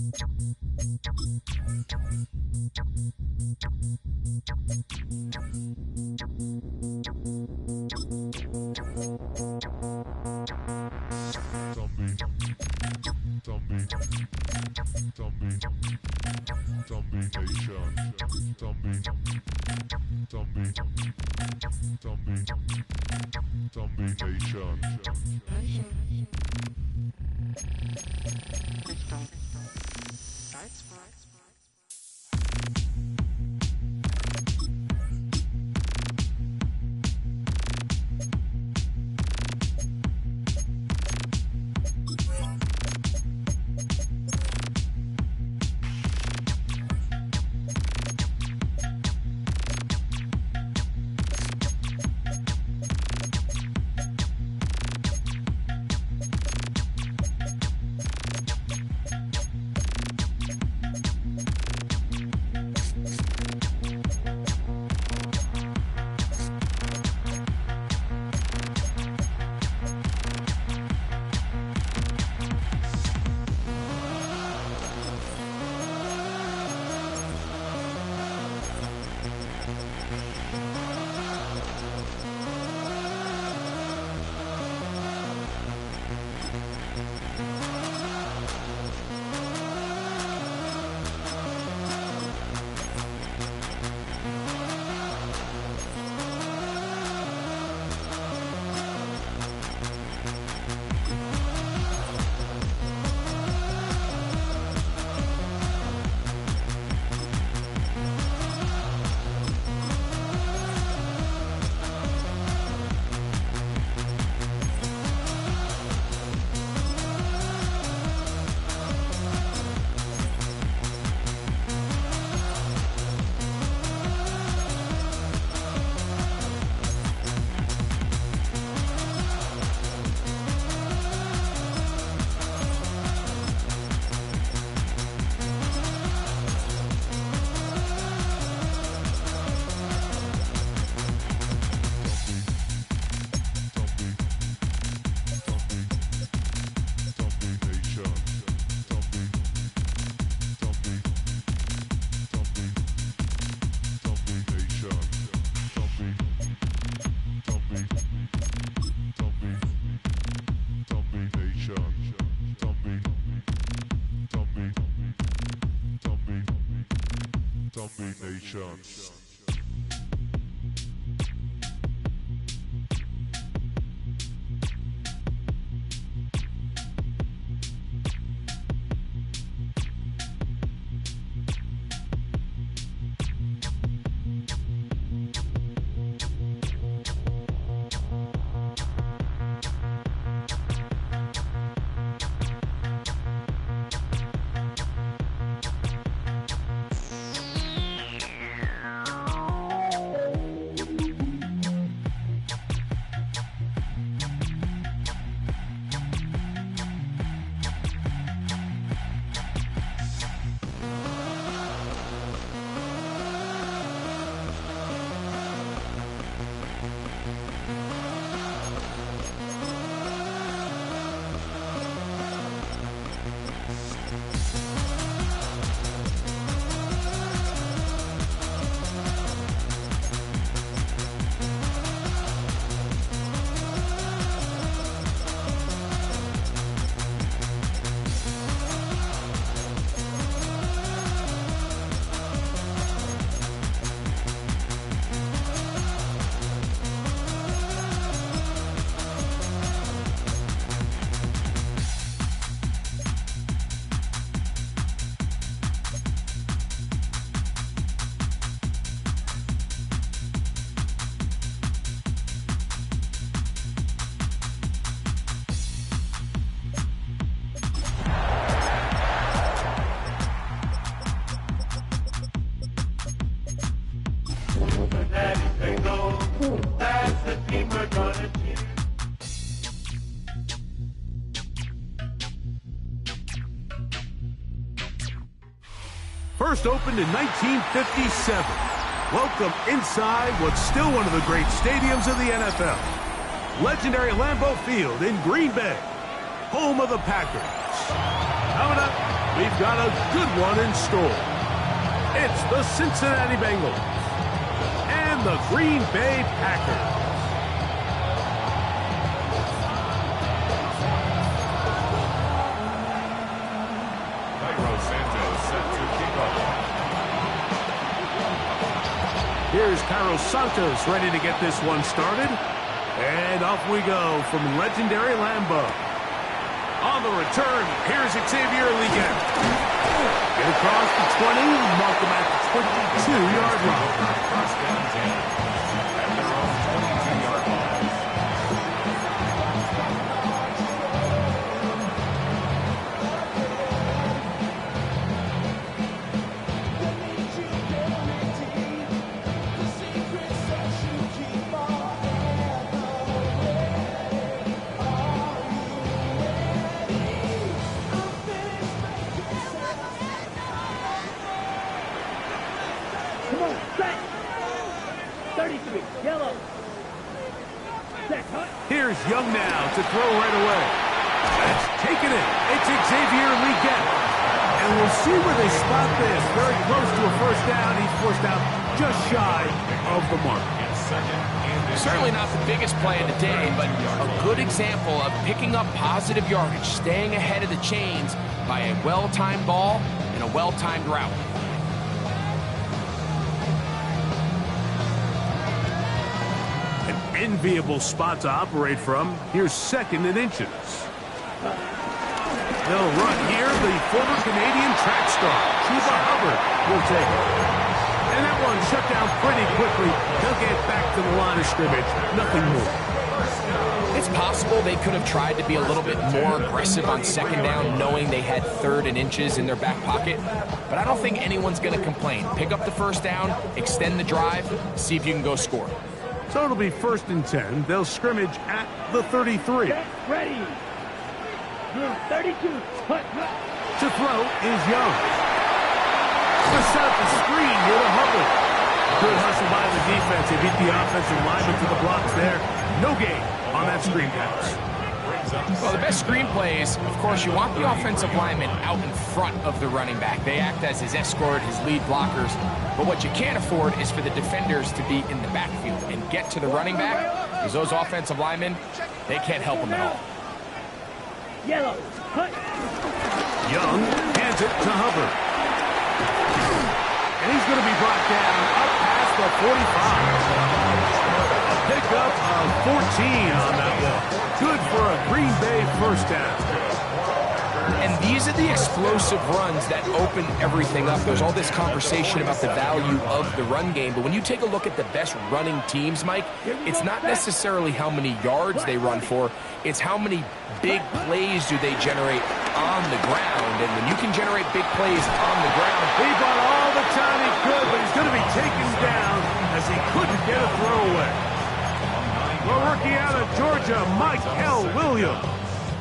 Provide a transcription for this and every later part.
Richtung Salzburg. First opened in 1957. Welcome inside what's still one of the great stadiums of the NFL. Legendary Lambeau Field in Green Bay, home of the Packers. Coming up, we've got a good one in store. It's the Cincinnati Bengals and the Green Bay Packers. Here's Cairo Santos ready to get this one started. And off we go from legendary Lambeau. On the return, here's Xavier Legette. Get across the 20, mark him at the 22-yard line. First down 10 at their own 22-yard line. Here's Young now to throw right away. That's taken it. It's Xavier Legette. And we'll see where they spot this. Very close to a first down. He's forced out just shy of the mark. Certainly not the biggest play of the day, but a good example of picking up positive yardage, staying ahead of the chains by a well-timed ball and a well-timed route. Enviable spot to operate from. Here's 2nd and inches. They'll run here. The former Canadian track star, Chuba Hubbard, will take it. And that one shut down pretty quickly. They'll get back to the line of scrimmage. Nothing more. It's possible they could have tried to be a little bit more aggressive on 2nd down, knowing they had 3rd and inches in their back pocket. But I don't think anyone's going to complain. Pick up the first down, extend the drive, see if you can go score. So it'll be 1st and 10. They'll scrimmage at the 33. Get ready. 32. To throw is Young. To set up the screen here to Hubbard. Good hustle by the defense. They beat the offensive lineman to the blocks there. No gain on that screen pass. Well, the best screen plays, of course, you want the offensive lineman out in front of the running back. They act as his escort, his lead blockers. But what you can't afford is for the defenders to be in the backfield and get to the running back, because those offensive linemen, they can't help them at all. Yellow. Young hands it to Hubbard. And he's going to be brought down up past the 45. A pickup of 14 on that one. Good for a Green Bay first down. And these are the explosive runs that open everything up. There's all this conversation about the value of the run game, but when you take a look at the best running teams, Mike, it's not necessarily how many yards they run for, it's how many big plays do they generate on the ground. And when you can generate big plays on the ground, he bought all the time he could, but he's going to be taken down as he couldn't get a throwaway. The rookie out of Georgia, Mike L. Williams,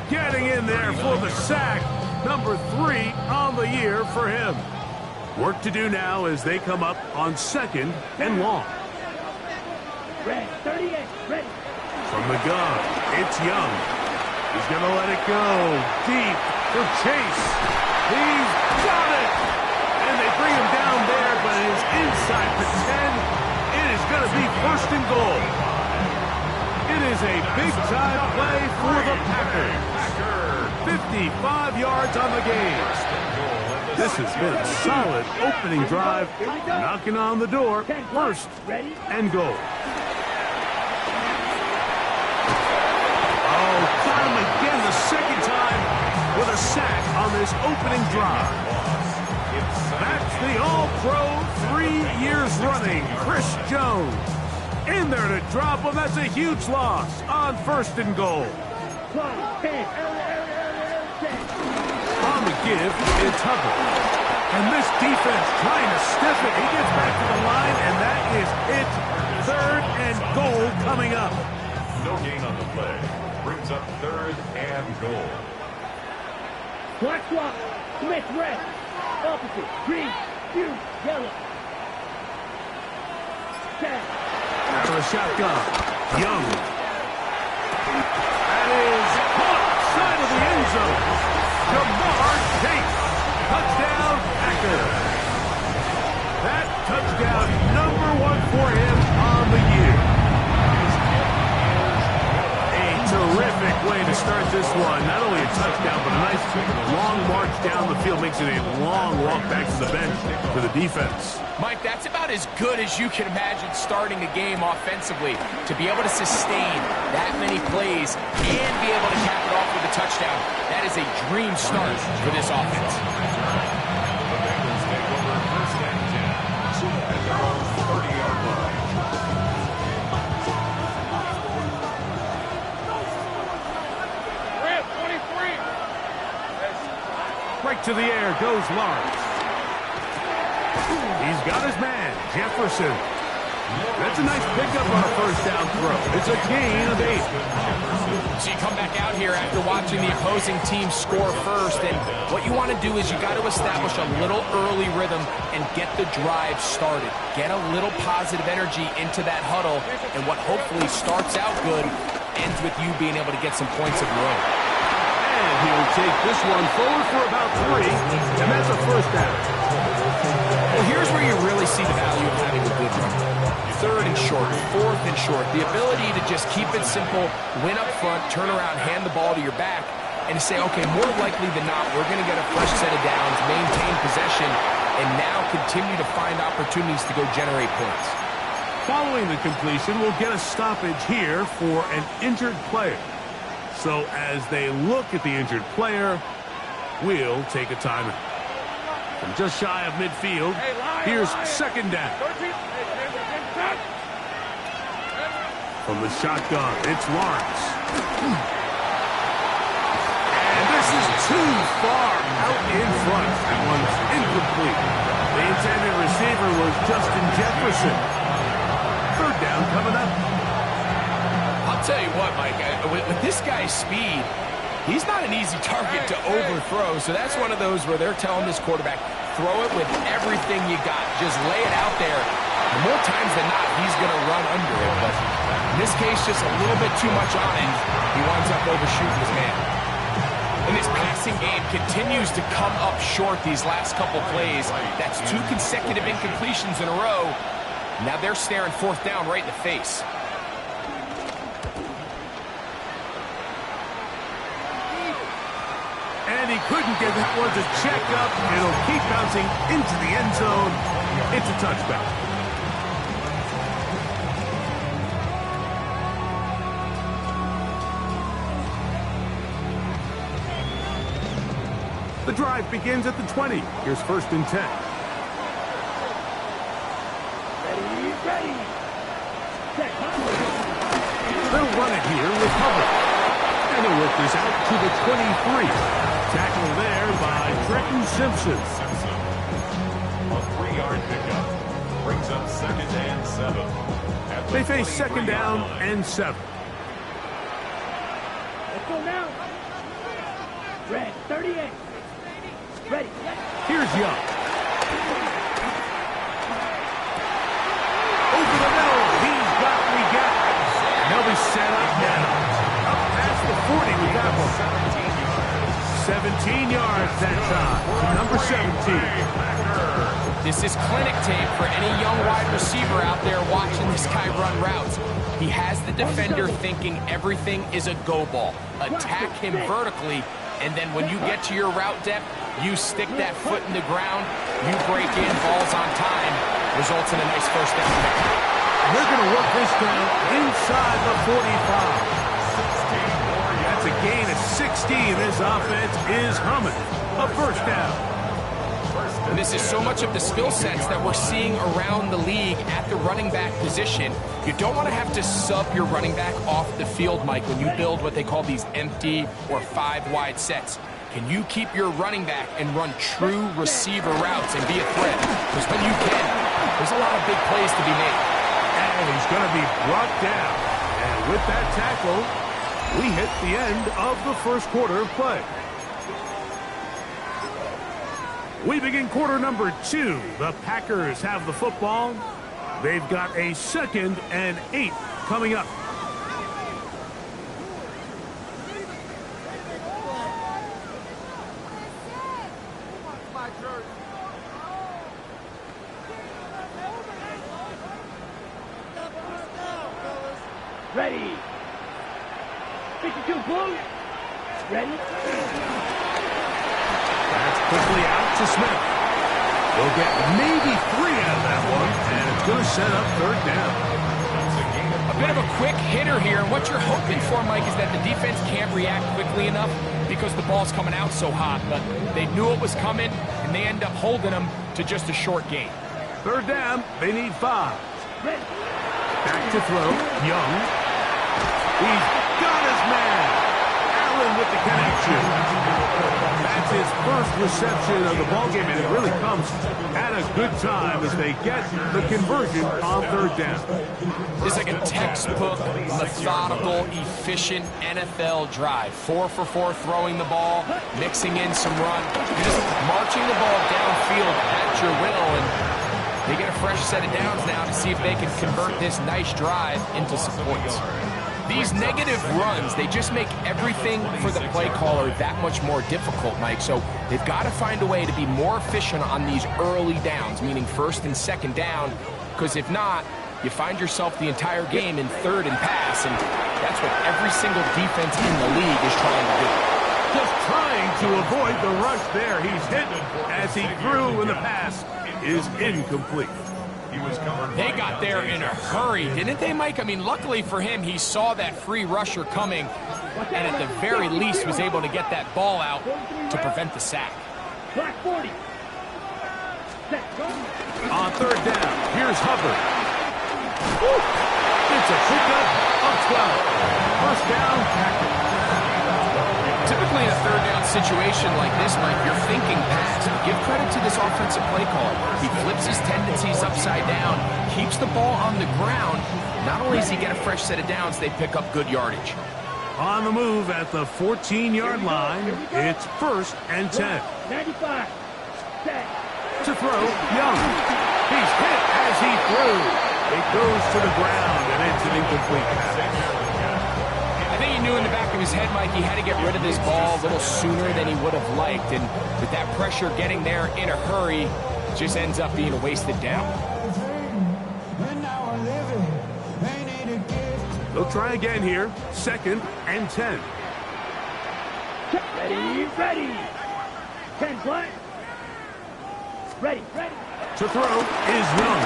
getting in there for the sack. Number 3 on the year for him. Work to do now as they come up on 2nd and long. Red, 38, ready. From the gun, it's Young. He's going to let it go deep for Chase. He's got it! And they bring him down there, but it is inside the 10. It is going to be 1st and goal. It is a big-time play for the Packers. 55 yards on the game. This has been a solid opening drive. Knocking on the door. 1st and goal. Oh, got him again the 2nd time with a sack on this opening drive. That's the All-Pro 3 years running, Chris Jones. In there to drop him. That's a huge loss on 1st and goal. On the give, it's Hubbard. And this defense trying to stiff it. He gets back to the line, and that is it. 3rd and goal coming up. No gain on the play. Brings up 3rd and goal. Black swap. Smith, red. Opposite. Green. Blue. Yellow. Out of the shotgun. Young. That is caught side of the end zone. Jamar Chase. for him on the year. A terrific way to start this one. Not only a touchdown, but a nice long march down the field. Makes it a long walk back to the bench for the defense. Mike, that's about as good as you can imagine starting a game offensively. To be able to sustain that many plays and be able to cap it off with a touchdown, that is a dream start for this offense. The Bengals take over first and 10 at their own 30-yard line. Right to the air goes Lawrence. He's got his man, Jefferson. That's a nice pickup on a first down throw. It's a gain of 8. So you come back out here after watching the opposing team score first, and what you want to do is you got to establish a little early rhythm and get the drive started. Get a little positive energy into that huddle, and what hopefully starts out good ends with you being able to get some points of your own. And he'll take this one forward for about 3, and that's a first down. Well, here's where you really see the value of having a good run. 3rd and short, 4th and short. The ability to just keep it simple, win up front, turn around, hand the ball to your back, and say, okay, more likely than not, we're going to get a fresh set of downs, maintain possession, and now continue to find opportunities to go generate points. Following the completion, we'll get a stoppage here for an injured player. So as they look at the injured player, we'll take a timeout. From just shy of midfield, here's second down. From the shotgun, it's Lawrence. And this is too far out in front. That one's incomplete. The intended receiver was Justin Jefferson. 3rd down coming up. I'll tell you what, Mike, with this guy's speed, he's not an easy target to overthrow, so that's one of those where they're telling this quarterback, throw it with everything you got. Just lay it out there. And more times than not, he's going to run under it. But in this case, just a little bit too much on it. He winds up overshooting his man. And this passing game continues to come up short these last couple plays. That's 2 consecutive incompletions in a row. Now they're staring 4th down right in the face. And he couldn't get that one to check up. It'll keep bouncing into the end zone. It's a touchback. The drive begins at the 20. Here's 1st and 10. Ready. Set. They'll run it here with Hubbard. And they'll work this out to the 23. Tackle there by Trenton Simpson. A 3-yard pickup brings up 2nd and 7. They face 2nd down and 7. Let's go now. Red 38. Ready. Here's Young. Over the middle. He's got what we got. And they'll be set up now. Up past the 40 with that one. 17 yards that time to number 17. This is clinic tape for any young wide receiver out there watching this guy run routes. He has the defender thinking everything is a go ball. Attack him vertically, and then when you get to your route depth, you stick that foot in the ground, you break in, balls on time, results in a nice first down pick. They're going to work this down inside the 45. That's a gain of 16. This offense is humming. A first down. And this is so much of the skill sets that we're seeing around the league at the running back position. You don't want to have to sub your running back off the field, Mike, when you build what they call these empty or 5-wide sets. Can you keep your running back and run true receiver routes and be a threat? Because when you can, there's a lot of big plays to be made. And he's going to be brought down. And with that tackle, we hit the end of the first quarter of play. We begin quarter number 2. The Packers have the football. They've got a 2nd and 8 coming up. Ready. 52 blue. Ready. That's quickly out to Smith. He'll get maybe 3 out of that one, and it's going to set up third down. A bit of a quick hitter here, and what you're hoping for, Mike, is that the defense can't react quickly enough because the ball's coming out so hot. But they knew it was coming, and they end up holding them to just a short gain. Third down, they need 5. Ready. Back to throw, Young. He's got his man. Allen with the connection. That's his first reception of the ballgame, and it really comes at a good time as they get the conversion on third down. It's like a textbook, methodical, efficient NFL drive. 4 for 4 throwing the ball, mixing in some run. You're just marching the ball downfield at your will, and they get a fresh set of downs now to see if they can convert this nice drive into some points. These negative runs, they just make everything for the play caller that much more difficult, Mike. So they've got to find a way to be more efficient on these early downs, meaning first and second down, because if not, you find yourself the entire game in third and pass, and that's what every single defense in the league is trying to do. Just trying to avoid the rush there. He's hit as he threw, and the pass is incomplete. They got there in a hurry, didn't they, Mike? I mean, luckily for him, he saw that free rusher coming, and at the very least was able to get that ball out to prevent the sack. Black 40. Set. Go. On third down, here's Hubbard. Woo! It's a pickup of 12. First down, Packers. Typically in a third down situation like this, Mike, you're thinking pass. But give credit to this offensive play caller. He flips his tendencies upside down, keeps the ball on the ground. Not only does he get a fresh set of downs, they pick up good yardage. On the move at the 14-yard line, it's first and 10. 95. Set. To throw, Young. He's hit as he threw. It goes to the ground, and it's an incomplete pass. I think he knew in the back of his head, Mike, he had to get rid of this ball a little sooner than he would have liked. And with that pressure getting there in a hurry, it just ends up being a wasted down. They'll try again here. Second and 10. Ready, ready. 10 black. Ready, ready. To throw is Young.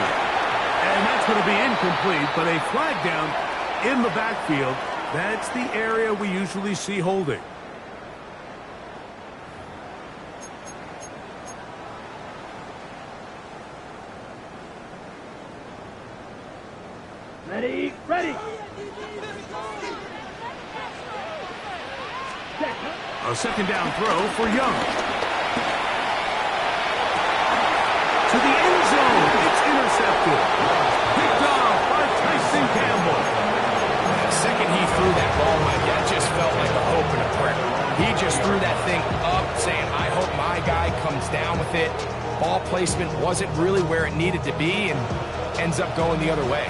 And that's going to be incomplete, but a flag down in the backfield. That's the area we usually see holding. Ready, ready. Set. A second down throw for Young. To the end zone. It's intercepted. Picked off by Tyson Campbell. The second he threw that ball, Mike, that just felt like a hope and a prayer. He just threw that thing up, saying, I hope my guy comes down with it. Ball placement wasn't really where it needed to be and ends up going the other way.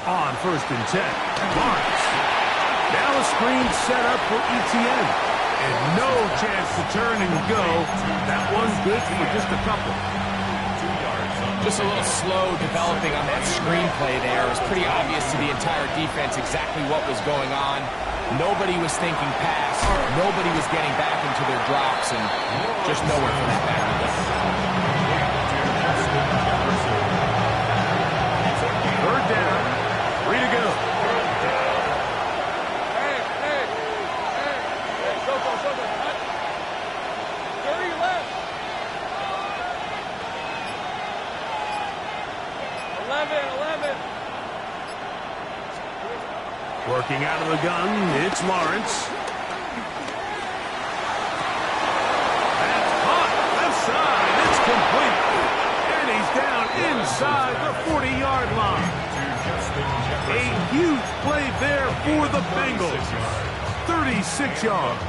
On first and 10, Lawrence. Now a screen set up for ETN. And no chance to turn and go. That one's good for just a couple. Just a little slow developing on that screenplay there. It was pretty obvious to the entire defense exactly what was going on. Nobody was thinking pass. Nobody was getting back into their drops, and just nowhere for that back to go. Third down. 3 to go. Working out of the gun, it's Lawrence. That's hot, left side, it's complete. And he's down inside the 40-yard line. A huge play there for the Bengals. 36 yards.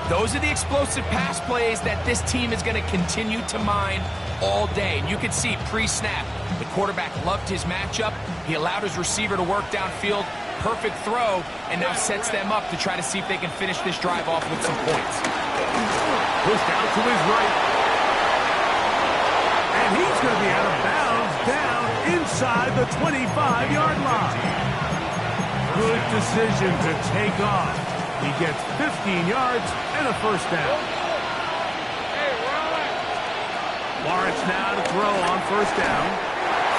Those are the explosive pass plays that this team is going to continue to mine all day. And you can see pre-snap, the quarterback loved his matchup. He allowed his receiver to work downfield. Perfect throw, and now sets them up to try to see if they can finish this drive off with some points. Pushed out to his right. going to be out of bounds down inside the 25-yard line. Good decision to take off. He gets 15 yards and a first down. Lawrence now to throw on first down.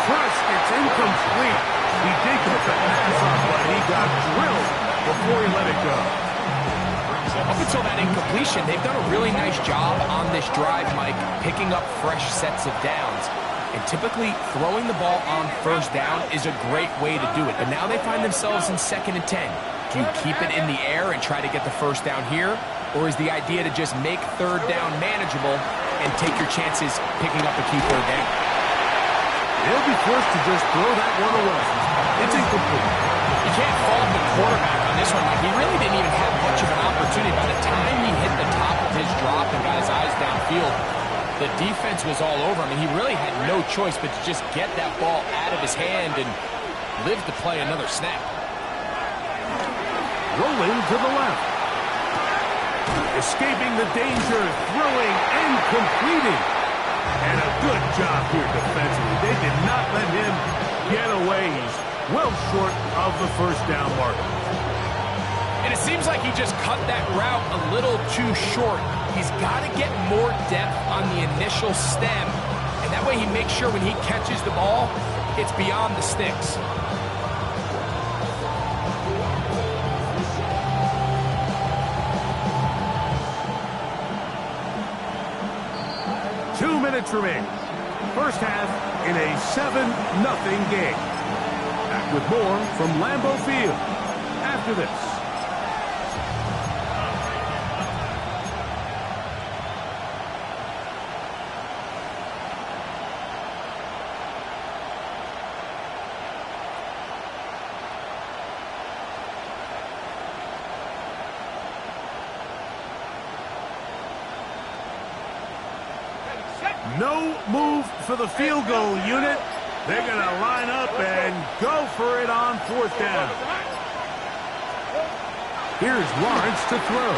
First, it's incomplete. He did get the pass off, but he got drilled before he let it go. Up until that incompletion, they've done a really nice job on this drive, Mike, picking up fresh sets of downs. And typically, throwing the ball on first down is a great way to do it. But now they find themselves in 2nd and 10. Do you keep it in the air and try to get the first down here? Or is the idea to just make third down manageable and take your chances picking up a key third down? They'll be forced to just throw that one away. It's incomplete. You can't fault the quarterback on this one, Mike. He really didn't even have much of an opportunity. By the time he hit the top of his drop and got his eyes downfield, the defense was all over him, and he really had no choice but to just get that ball out of his hand and live to play another snap. Rolling to the left. Escaping the danger, throwing and completing. And a good job here defensively. They did not let him get away. He's well short of the first down marker. And it seems like he just cut that route a little too short. He's got to get more depth on the initial stem. And that way he makes sure when he catches the ball, it's beyond the sticks. Remaining. First half in a 7-0 game. Back with more from Lambeau Field after this. No move for the field goal unit. They're going to line up and go for it on fourth down. Here's Lawrence to throw.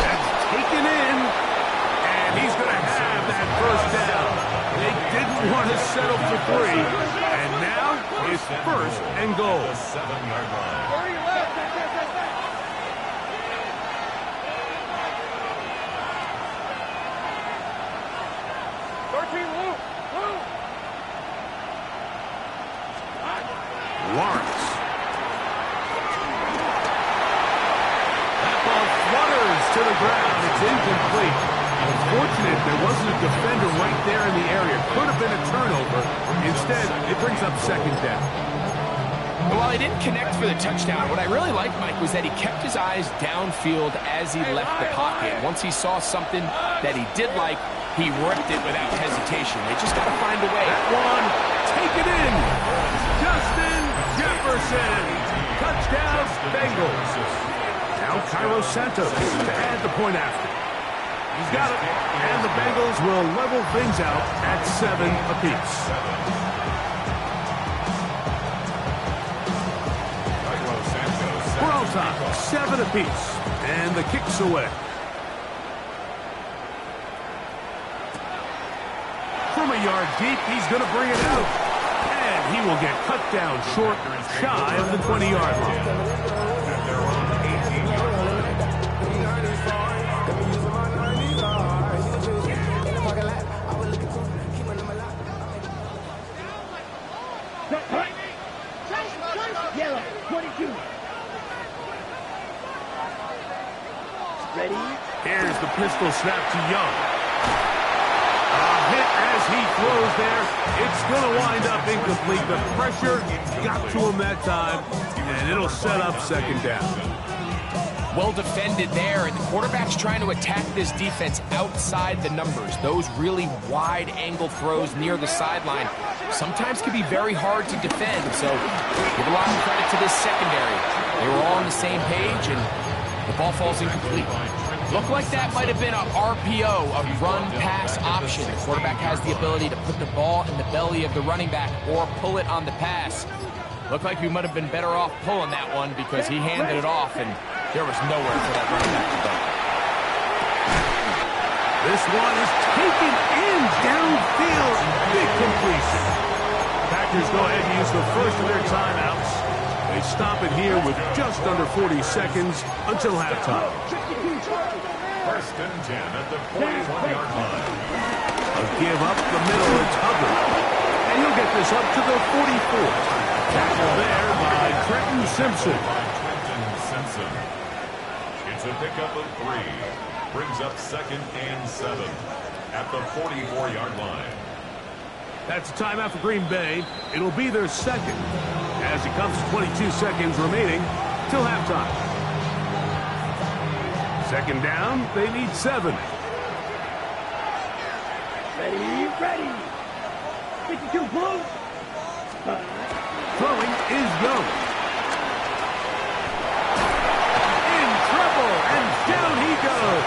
That's taken in, and he's going to have that first down. They didn't want to settle for 3, and now it's 1st and goal. 7-yard line. Lawrence. That ball flutters to the ground. It's incomplete. Unfortunate there wasn't a defender right there in the area. Could have been a turnover. Instead, it brings up 2nd down. While he didn't connect for the touchdown, what I really liked, Mike, was that he kept his eyes downfield as he left the pocket. Once he saw something that he did like, he ripped it without hesitation. They just got to find a way. That one, take it in. Justin Jefferson. Touchdown, Bengals. Now Cairo Santos to add the point after. He's got it, and the Bengals will level things out at 7 apiece. We're on top, 7 apiece, and the kick's away. From a yard deep, he's going to bring it out. And he will get cut down short, shy of the 20-yard line. Yellow, 22. Ready? Here's the pistol snap to Young. A hit as he throws there. It's going to wind up incomplete. The pressure got to him that time, and it'll set up 2nd down. Well defended there, and the quarterback's trying to attack this defense outside the numbers. Those really wide angle throws near the sideline sometimes can be very hard to defend, so give a lot of credit to this secondary. They were all on the same page, and the ball falls incomplete. Looked like that might have been a RPO, a run-pass option. The quarterback has the ability to put the ball in the belly of the running back or pull it on the pass. Looked like we might have been better off pulling that one because he handed it off, and there was nowhere for that running back to go. This one is taken in downfield. Big completion. Packers go ahead and use the first of their timeouts. They stop it here with just under 40 seconds until halftime. First and 10 at the 41-yard line. A give up the middle. It's Hubbard. And he'll get this up to the 44. Tackle there by Trenton Simpson. It's a pickup of 3. Brings up 2nd and 7 at the 44-yard line. That's a timeout for Green Bay. It'll be their second as it comes to 22 seconds remaining till halftime. Second down, they need 7. Ready. 52 blue. Throwing is Young. In trouble, and down he goes.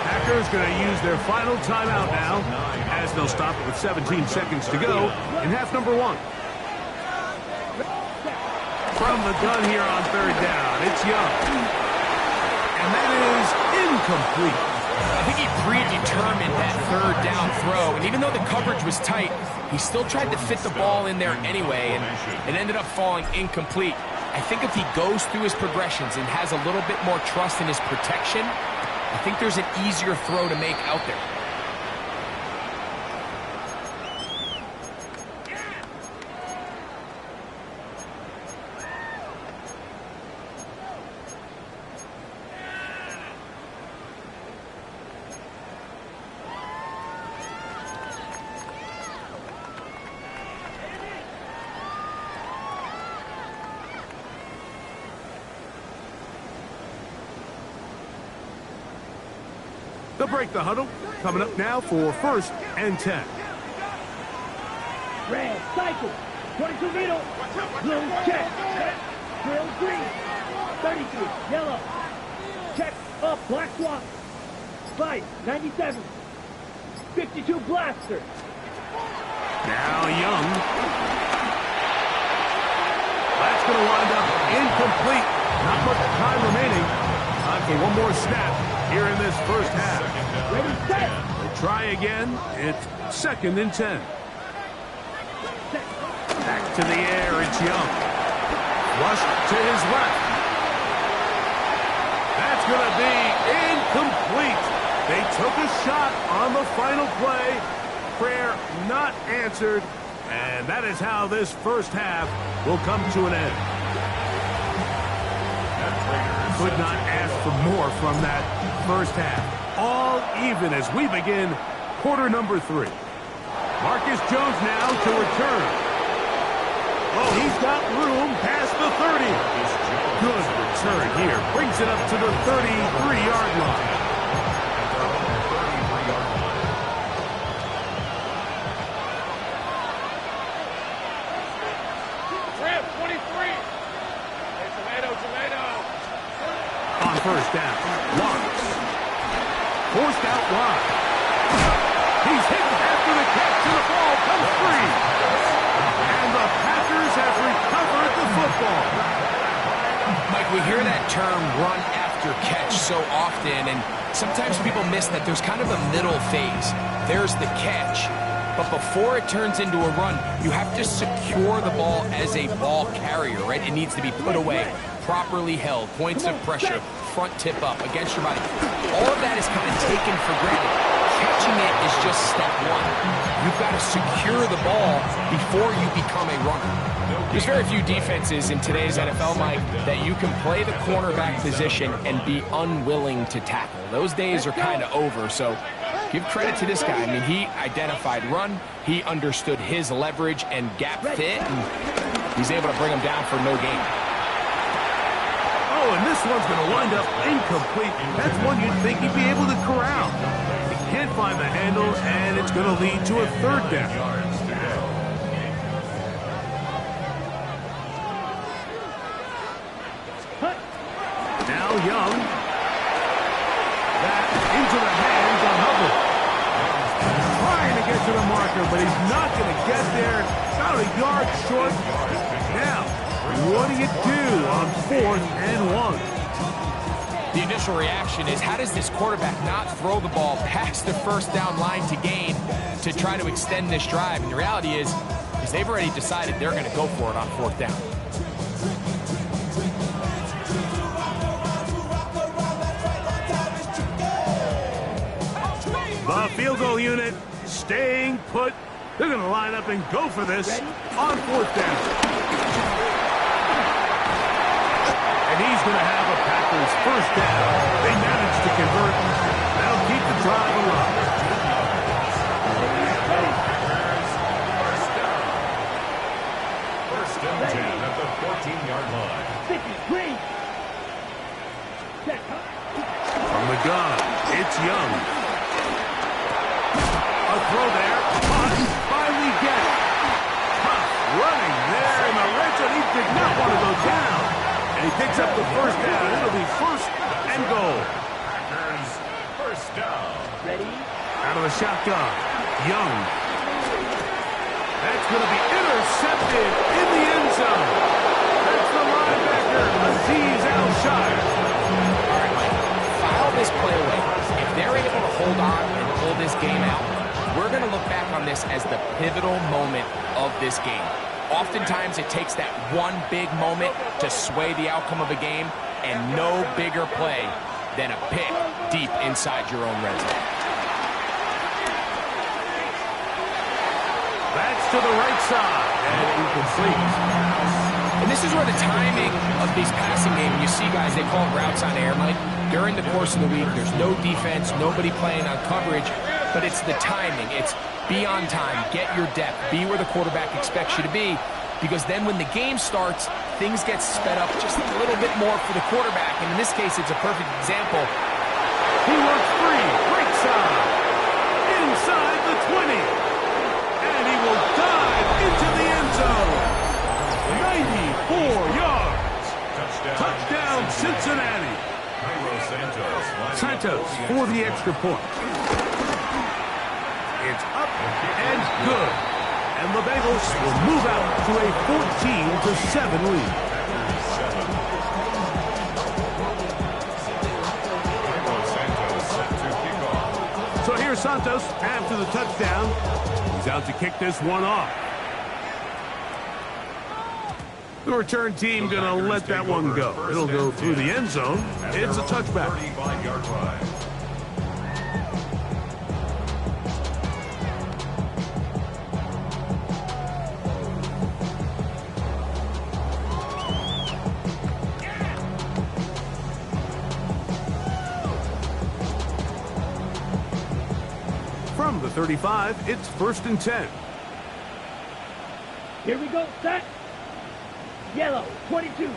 Packers going to use their final timeout now, as they'll stop it with 17 seconds to go in half number 1. From the gun here on third down, it's Young. And that is incomplete. I think he predetermined that third down throw, and even though the coverage was tight, he still tried to fit the ball in there anyway, and it ended up falling incomplete. I think if he goes through his progressions and has a little bit more trust in his protection, I think there's an easier throw to make out there. They'll break the huddle. Coming up now for 1st and 10. Red, cycle. 22 middle. Blue, check. Drill, green. 33, yellow. Check, up, black swap. 5, 97. 52 blaster. Now Young. That's going to wind up incomplete. Not much time remaining. Time for one more snap here in this first half. Ready, set. They try again. It's 2nd and 10. Back to the air, it's Young. Flush to his left. That's going to be incomplete. They took a shot on the final play. Prayer not answered. And that is how this first half will come to an end. Could not ask for more from that first half. All even as we begin quarter number 3. Marcus Jones now to return. Oh, he's got room past the 30. Good return here. Brings it up to the 33-yard line. On first down, Lawrence. Forced out wide. He's hit after the catch, and the ball comes free. And the Packers have recovered the football. Mike, we hear that term run after catch so often, and sometimes people miss that there's kind of a middle phase. There's the catch, but before it turns into a run, you have to secure the ball as a ball carrier, right? It needs to be put away, properly held, points of pressure, front tip up against your body. All of that is kind of taken for granted. Catching it is just step 1. You've got to secure the ball before you become a runner. There's very few defenses in today's NFL, Mike, that you can play the cornerback position and be unwilling to tackle. Those days are kind of over, so give credit to this guy. I mean, he identified run, he understood his leverage and gap fit, and he's able to bring him down for no gain. Oh, and this one's going to wind up incomplete. That's one you'd think he'd be able to corral. He can't find the handle, and it's going to lead to a 3rd down. Now Young. That into the hands of Hubbard. Trying to get to the marker, but he's not going to get there. About a yard short. Now, what do you do on 4th and 1? the initial reaction is, how does this quarterback not throw the ball past the first down line to gain to try to extend this drive? And the reality is they've already decided they're going to go for it on fourth down. The field goal unit staying put. They're going to line up and go for this on fourth down. And he's going to have a Packers first down. They managed to convert. That'll keep the drive alive. First and 10 at the 14-yard line. Green. From the gun, it's Young. A throw there. Finally get it. Huff running there in the red zone. He did not want to go down. And he picks up the first down. It'll be first and goal. Packers first down. Ready? Out of the shotgun. Young. That's going to be intercepted in the end zone. That's the linebacker, Azeez Al-Shire. All right, Mike, file this play away. If they're able to hold on and pull this game out, we're going to look back on this as the pivotal moment of this game. Oftentimes, it takes that one big moment to sway the outcome of a game, and no bigger play than a pick deep inside your own red zone. That's to the right side, and incomplete. And this is where the timing of these passing games, you see guys, they call it routes on air, Mike. During the course of the week, there's no defense, nobody playing on coverage, but it's the timing. It's be on time, get your depth, be where the quarterback expects you to be, because then when the game starts, things get sped up just a little bit more for the quarterback, and in this case, it's a perfect example. He works free, right side, inside the 20, and he will dive into the end zone. 94 yards. Touchdown Cincinnati. Santos for the extra point. It's up and good. And the Bengals will move out to a 14-7 lead. So here's Santos after the touchdown. He's out to kick this one off. The return team going to let that one go. It'll go through the end zone. It's a touchback. 35-yard line. From the 35, it's first and 10. Here we go. Set. Yellow. 22.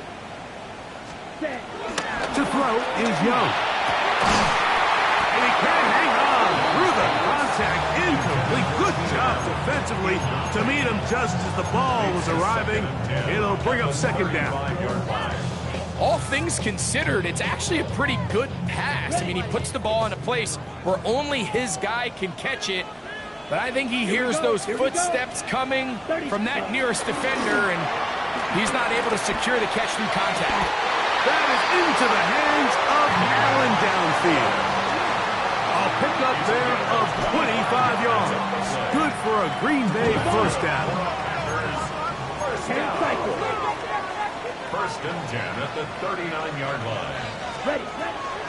Set. To throw is Young. And he can hang on through the contact. Incomplete. Good job defensively to meet him just as the ball was arriving. It'll bring up second down. All things considered, it's actually a pretty good pass. I mean, he puts the ball in a place where only his guy can catch it. But I think he hears those footsteps coming from that nearest defender, and he's not able to secure the catch through contact. That is into the hands of Allen downfield. A pickup there of 25 yards. Good for a Green Bay first down. First and 10 at the 39-yard line. Ready.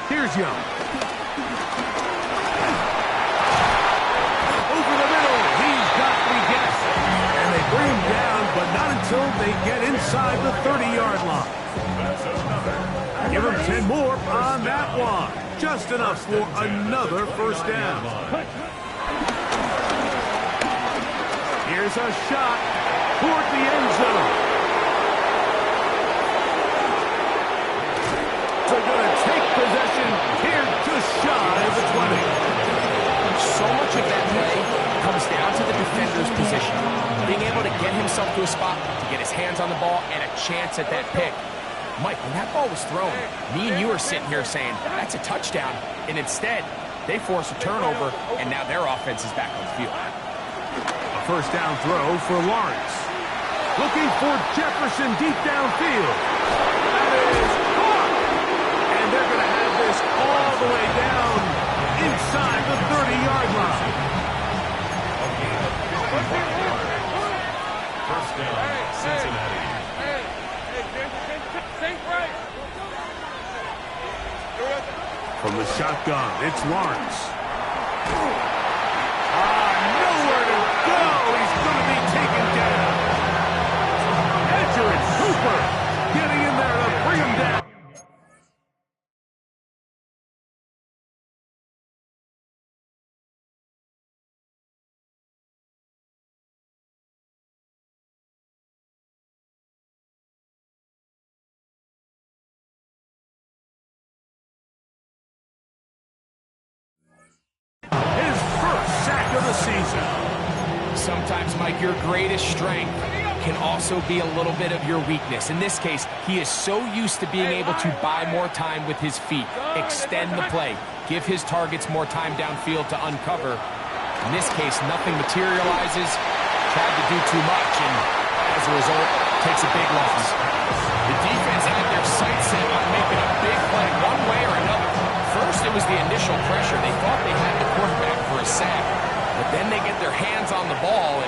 Here's Young. Over the middle, he's got the guess. And they bring him down, but not until they get inside the 30-yard line. Give him 10 more on that one. Just enough for another first down. Here's a shot toward the end zone. They're going to take possession here just shy of the 20. So much of that play comes down to the defender's position. Being able to get himself to a spot, to get his hands on the ball, and a chance at that pick. Mike, when that ball was thrown, me and you are sitting here saying, that's a touchdown. And instead, they force a turnover, and now their offense is back on the field. A first down throw for Lawrence. Looking for Jefferson deep downfield. That is caught. And they're going to have From the shotgun, it's Lawrence. Nowhere to go. He's going to be taken down. Edger and Cooper getting in there to bring him down. His first sack of the season. Sometimes, Mike, your greatest strength can also be a little bit of your weakness. In this case, he is so used to being able to buy more time with his feet, extend the play, give his targets more time downfield to uncover. In this case, nothing materializes, tried to do too much, and as a result, takes a big loss. The defense had their sights set on making a big play one way or another. First, it was the initial pressure. They thought they had the quarterback for a sack, but then they get their hands on the ball, and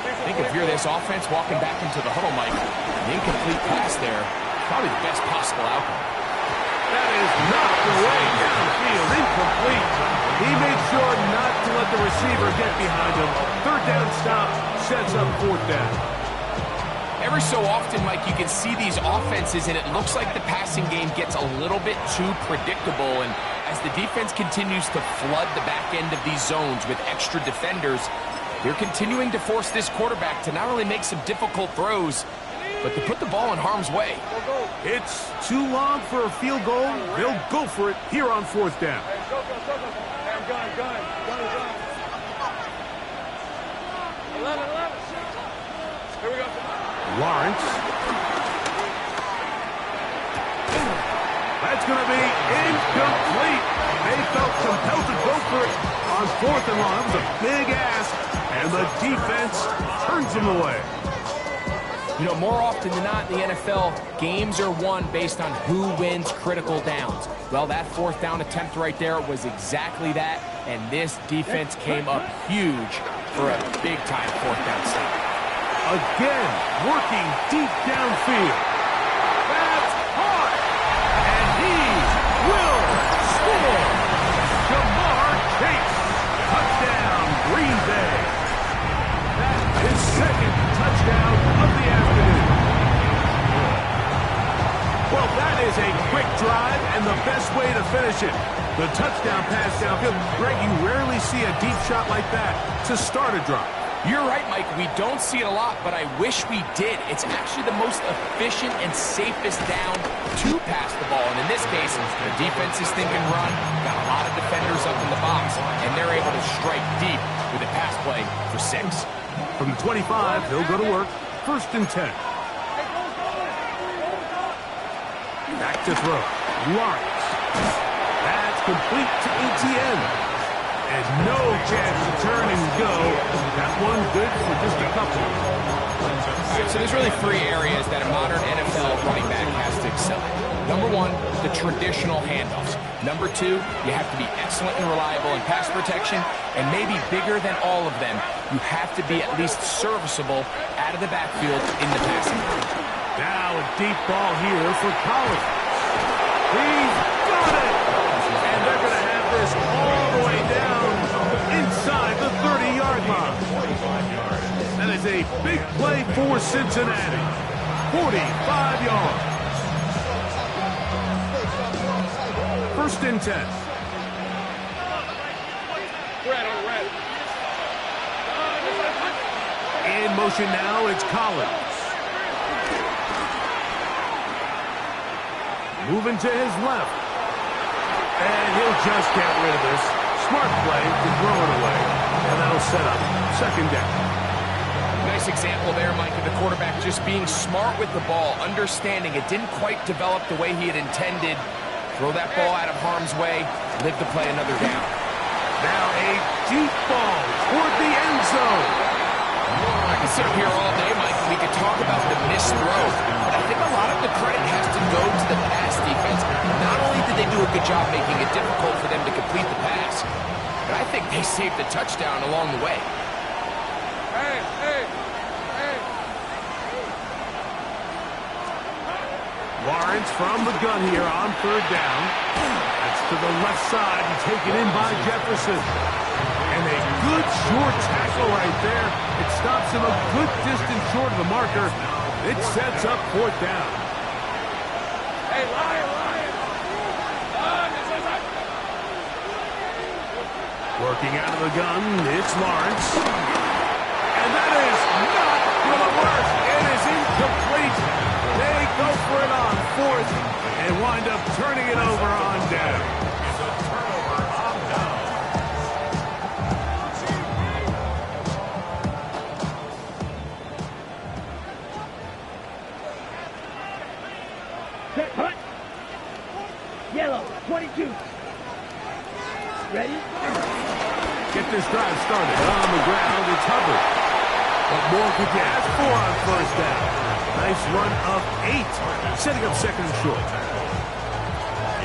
I think if you're this offense walking back into the huddle, Mike, an incomplete pass there, probably the best possible outcome. That is knocked away downfield, incomplete. He made sure not to let the receiver get behind him. Third down stop sets up fourth down. Every so often, Mike, you can see these offenses, and it looks like the passing game gets a little bit too predictable, and as the defense continues to flood the back end of these zones with extra defenders, they're continuing to force this quarterback to not only make some difficult throws, but to put the ball in harm's way. It's too long for a field goal. They'll go for it here on fourth down. Lawrence. That's going to be incomplete. They felt compelled to go for it on fourth and long. That was a big ask, and the defense turns them away. You know, more often than not in the NFL, games are won based on who wins critical downs. Well, that fourth down attempt right there was exactly that, and this defense came up huge for a big-time fourth down stop. Again, working deep downfield. That's hard, and he will score. Jamar Chase, touchdown, Green Bay. That's his second touchdown of the afternoon. Well, that is a quick drive and the best way to finish it. The touchdown pass downfield. Greg, you rarely see a deep shot like that to start a drive. You're right, Mike. We don't see it a lot, but I wish we did. It's actually the most efficient and safest down to pass the ball. And in this case, the defense is thinking run, got a lot of defenders up in the box, and they're able to strike deep with a pass play for 6. From the 25, he'll go to work. First and 10. Back to throw. Lawrence. That's complete to Etienne. And no chance to turn and go. That one good for just a couple. All right, so there's really 3 areas that a modern NFL running back has to excel in. Number 1, the traditional handoffs. Number 2, you have to be excellent and reliable in pass protection. And maybe bigger than all of them, you have to be at least serviceable out of the backfield in the passing game. Now a deep ball here for Collins. He's got it! And they're going to have this all the way down inside the 30-yard line. That is a big play for Cincinnati. 45 yards. First and 10. In motion now, it's Collins. Moving to his left. And he'll just get rid of this. Smart play to throw it away. And that'll set up second down. Nice example there, Mike, of the quarterback just being smart with the ball, understanding it didn't quite develop the way he had intended. Throw that ball out of harm's way, live to play another down. Now a deep ball toward the end zone. I could sit up here all day, Mike, and we could talk about the missed throw, but I think a lot of the credit has to go to the pass defense. Not only did they do a good job making it difficult for them to complete the pass, but I think they saved the touchdown along the way. Lawrence from the gun here on third down. That's to the left side and taken in by Jefferson. And a good short tackle right there. It stops him a good distance short of the marker. It sets up fourth down. Hey, Lion! Working out of the gun, it's Lawrence. And that is not going to work. It is incomplete. They go for it on fourth and wind up turning it over on down. It's a turnover on down. Set, punt. Yellow, 22. Ready? Get this drive started. On the ground, it's Hubbard. What more could you ask for on first down? Nice run of 8, setting up second and short.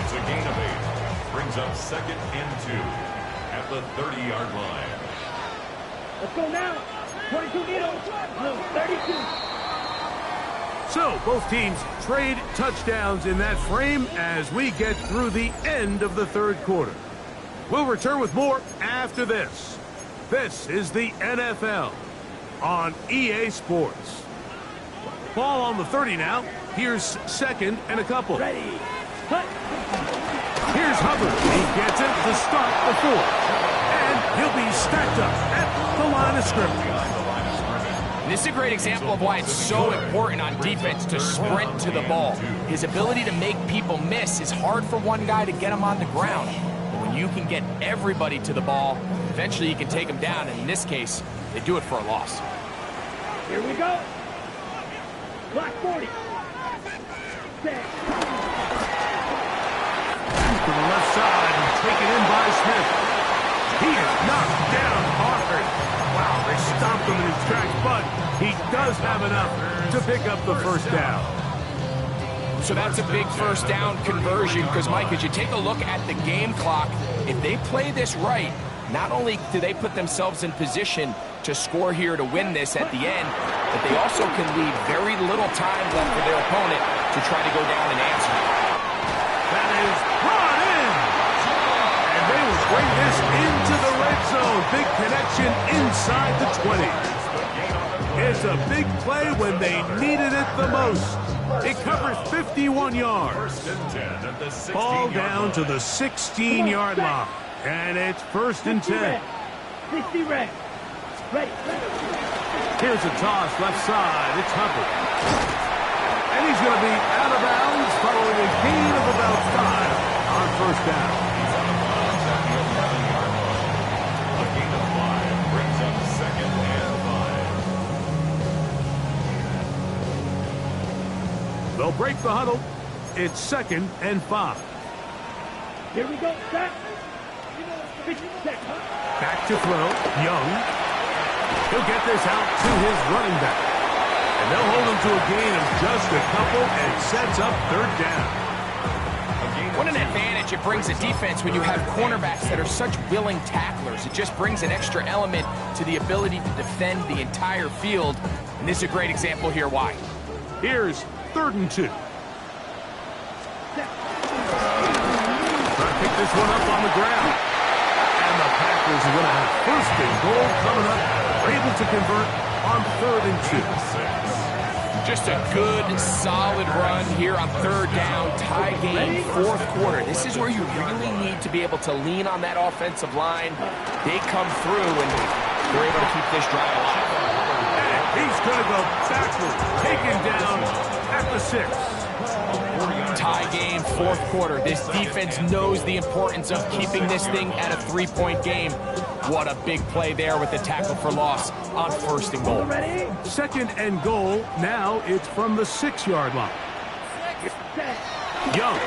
It's a gain of 8. Brings up second and 2 at the 30-yard line. Let's go now. 22 needles. Blue, 32. So, both teams trade touchdowns in that frame as we get through the end of the third quarter. We'll return with more after this. This is the NFL on EA Sports. Ball on the 30 now. Here's second and a couple. Ready? Punt. Here's Hubbard. He gets it to start the fourth. And he'll be stacked up at the line of scrimmage. This is a great example of why it's so important on defense to sprint to the ball. His ability to make people miss is hard for one guy to get him on the ground. But when you can get everybody to the ball, eventually you can take them down. And in this case, they do it for a loss. Here we go. Block 40. Set. To the left side and taken in by Smith. He is knocked down hard. Wow, they stopped him in his tracks, but he does have enough to pick up the first down. So that's a big first down conversion because, Mike, as you take a look at the game clock, if they play this right, not only do they put themselves in position to score here to win this at the end, but they also can leave very little time left for their opponent to try to go down and answer. That is brought in. And they will bring this into the red zone. Big connection inside the 20. It's a big play when they needed it the most. It covers 51 yards. First and 10 at the 16-yard Ball down line. to the 16-yard line. And it's first and 10. 60 red. Ready. Here's a toss left side. It's Hubbard. And he's going to be out of bounds following a gain of about 5 on first down. He's on the bounds at the 11-yard line. A gain of 5 brings up second and 5. They'll break the huddle. It's second and 5. Here we go. Set. 50 seconds. Back to throw. Young. He'll get this out to his running back. And they'll hold him to a gain of just a couple and sets up third down. What an advantage it brings a defense when you have cornerbacks that are such willing tacklers. It just brings an extra element to the ability to defend the entire field. And this is a great example here why. Here's third and 2. Try to pick this one up on the ground. And the Packers are going to have first and goal coming up. They're able to convert on third and 2. Just a good, solid run here on third down, tie game, fourth quarter. This is where you really need to be able to lean on that offensive line. They come through, and they're able to keep this drive alive. And he's going to go backwards, taken down at the 6. Tie game, fourth quarter. This defense knows the importance of keeping this thing at a 3-point game. What a big play there with the tackle for loss on first and goal. Ready? Second and goal. Now it's from the 6-yard line. Set. Young.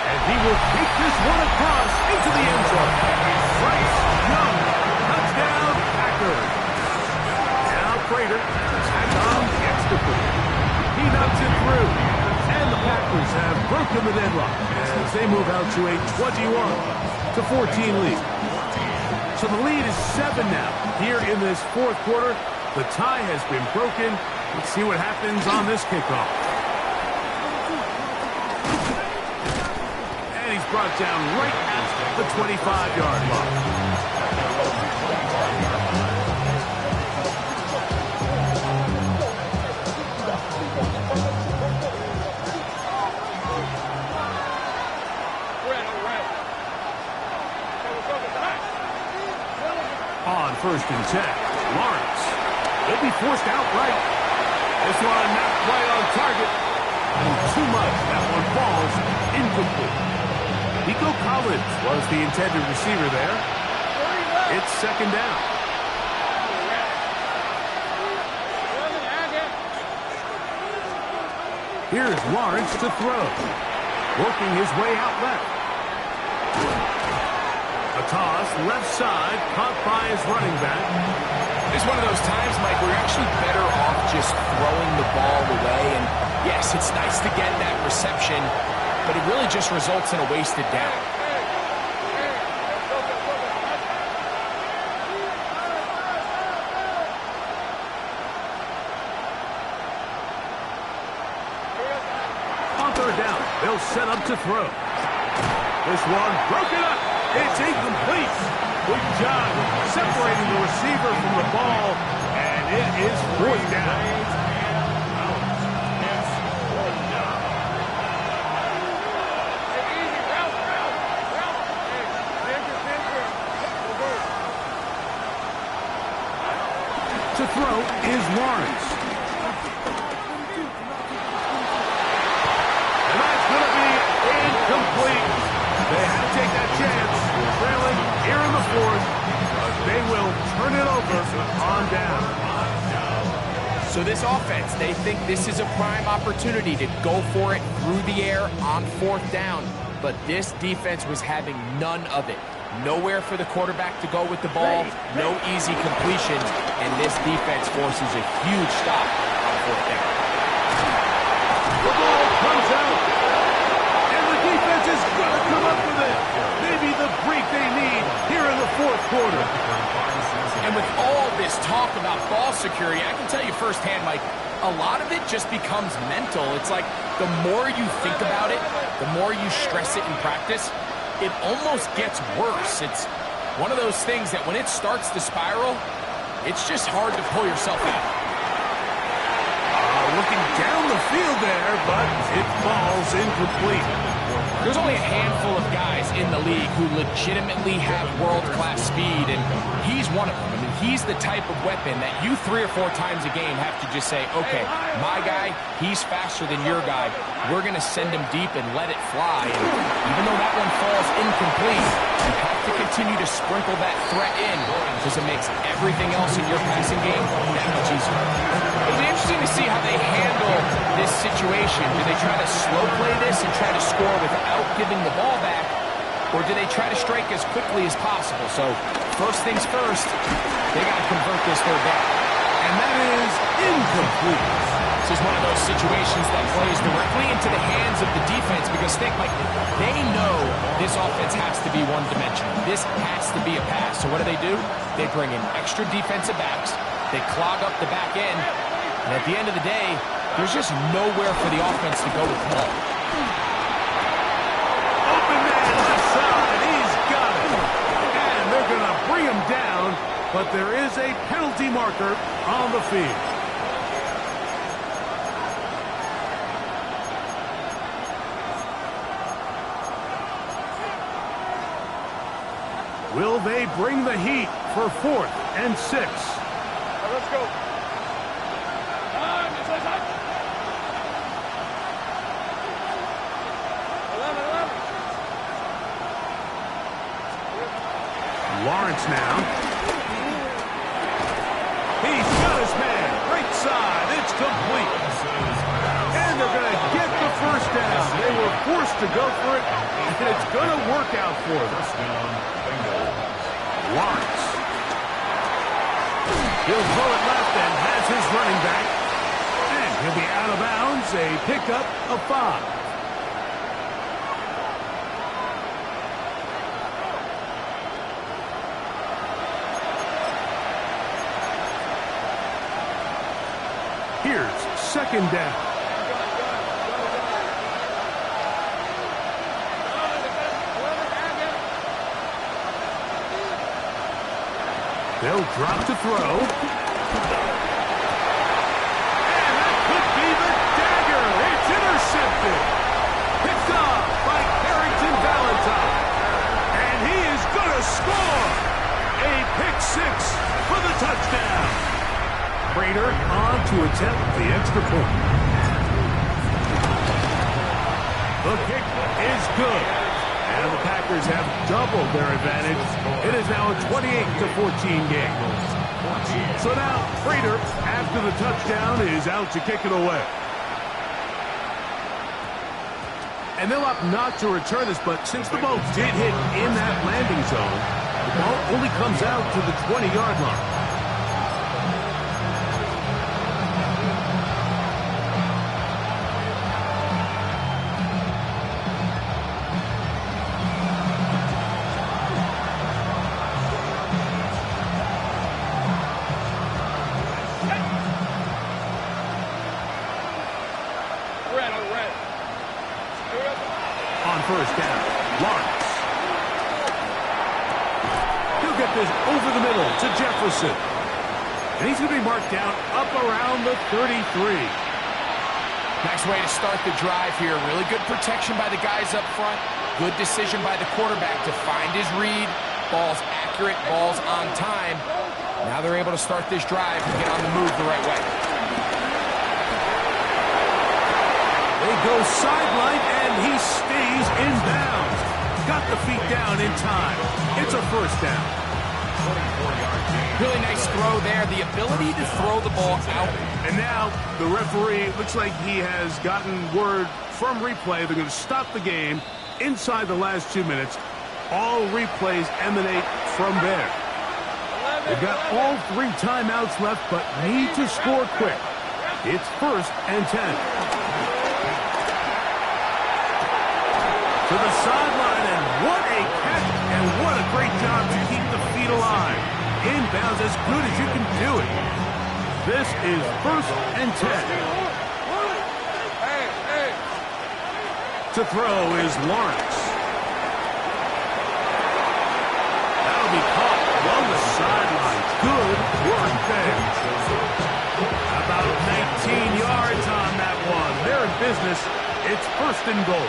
And he will take this one across into the end zone. Bryce Young. Touchdown, Packers. Now Prater. Tack on the extra point. He knocks it through. And the Packers have broken the deadlock as they move out to a 21-14 lead. So the lead is 7 now. Here in this fourth quarter, the tie has been broken. Let's see what happens on this kickoff. And he's brought down right at the 25-yard line. On 1st and 10, Lawrence. He'll be forced outright. This one not quite on target. And too much. That one falls incomplete. Nico Collins was the intended receiver there. It's 2nd down. Here's Lawrence to throw. Working his way out left. A toss, left side, caught by his running back. It's one of those times, Mike, where you're actually better off just throwing the ball away. And yes, it's nice to get that reception, but it really just results in a wasted down. On 3rd down, they'll set up to throw. This one broken up. It's incomplete. Good job separating the receiver from the ball, and it is 4th down. To throw is Lawrence. And that's going to be incomplete. They had to take that chance. Trailing here in the 4th. But they will turn it over on down. So this offense, they think this is a prime opportunity to go for it through the air on 4th down. But this defense was having none of it. Nowhere for the quarterback to go with the ball. No easy completions. And this defense forces a huge stop on 4th down. The ball comes out. And the defense is going to come up with it. Maybe the break they need here in the 4th quarter. And with all this talk about ball security, I can tell you firsthand, Mike, a lot of it just becomes mental. It's like the more you think about it, the more you stress it in practice, it almost gets worse. It's one of those things that when it starts to spiral, it's just hard to pull yourself out. Looking down the field there, but it falls incomplete. There's only a handful of guys in the league who legitimately have world-class speed, and he's one of them. I mean, he's the type of weapon that you 3 or 4 times a game have to just say, okay, my guy, he's faster than your guy. We're going to send him deep and let it fly. And even though that one falls incomplete, you have to continue to sprinkle that threat in because it makes everything else in your passing game that much easier. It'll be interesting to see how they handle this situation. Do they try to slow play this and try to score without giving the ball back, or do they try to strike as quickly as possible? So first things first, they got to convert this 3rd down. And that is incomplete. This is one of those situations that plays directly into the hands of the defense because think, Mike, they know this offense has to be one-dimensional. This has to be a pass. So what do? They bring in extra defensive backs. They clog up the back end. And at the end of the day, there's just nowhere for the offense to go with the ball. Open man left side. He's got it. And they're going to bring him down, but there is a penalty marker on the field. Will they bring the heat for 4th and 6? Let's go. Lawrence now. He's got his man. Right side. It's complete. And they're going to get the 1st down. They were forced to go for it, and it's going to work out for them. Lawrence. He'll throw it left and has his running back. And he'll be out of bounds. A pickup of 5. Here's second down. They'll drop to throw. And that could be the dagger. It's intercepted. Picked off by Carrington Valentine. And he is going to score. A pick six for the touchdown. Prater on to attempt the extra point. The kick is good. And the Packers have doubled their advantage. It is now a 28-14 game. So now, Prater, after the touchdown, is out to kick it away. And they'll opt not to return this, but since the ball did hit in that landing zone, the ball only comes out to the 20-yard line. On first down, Lawrence. He'll get this over the middle to Jefferson. And he's going to be marked down up around the 33. Nice way to start the drive here. Really good protection by the guys up front. Good decision by the quarterback to find his read. Ball's accurate, ball's on time. Now they're able to start this drive and get on the move the right way. They go sideline, and he stays in bounds. Got the feet down in time. It's a first down. Really nice throw there. The ability to throw the ball out. And now the referee looks like he has gotten word from replay. They're going to stop the game inside the last 2 minutes. All replays emanate from there. They've got all 3 timeouts left, but need to score quick. It's first and 10. To the sideline, and what a catch, and what a great job to keep the feet alive. Inbounds as good as you can do it. This is first and 10. To throw is Lawrence. That'll be caught along the sideline. Good work there. About 19 yards on that one. They're in business. It's first and goal.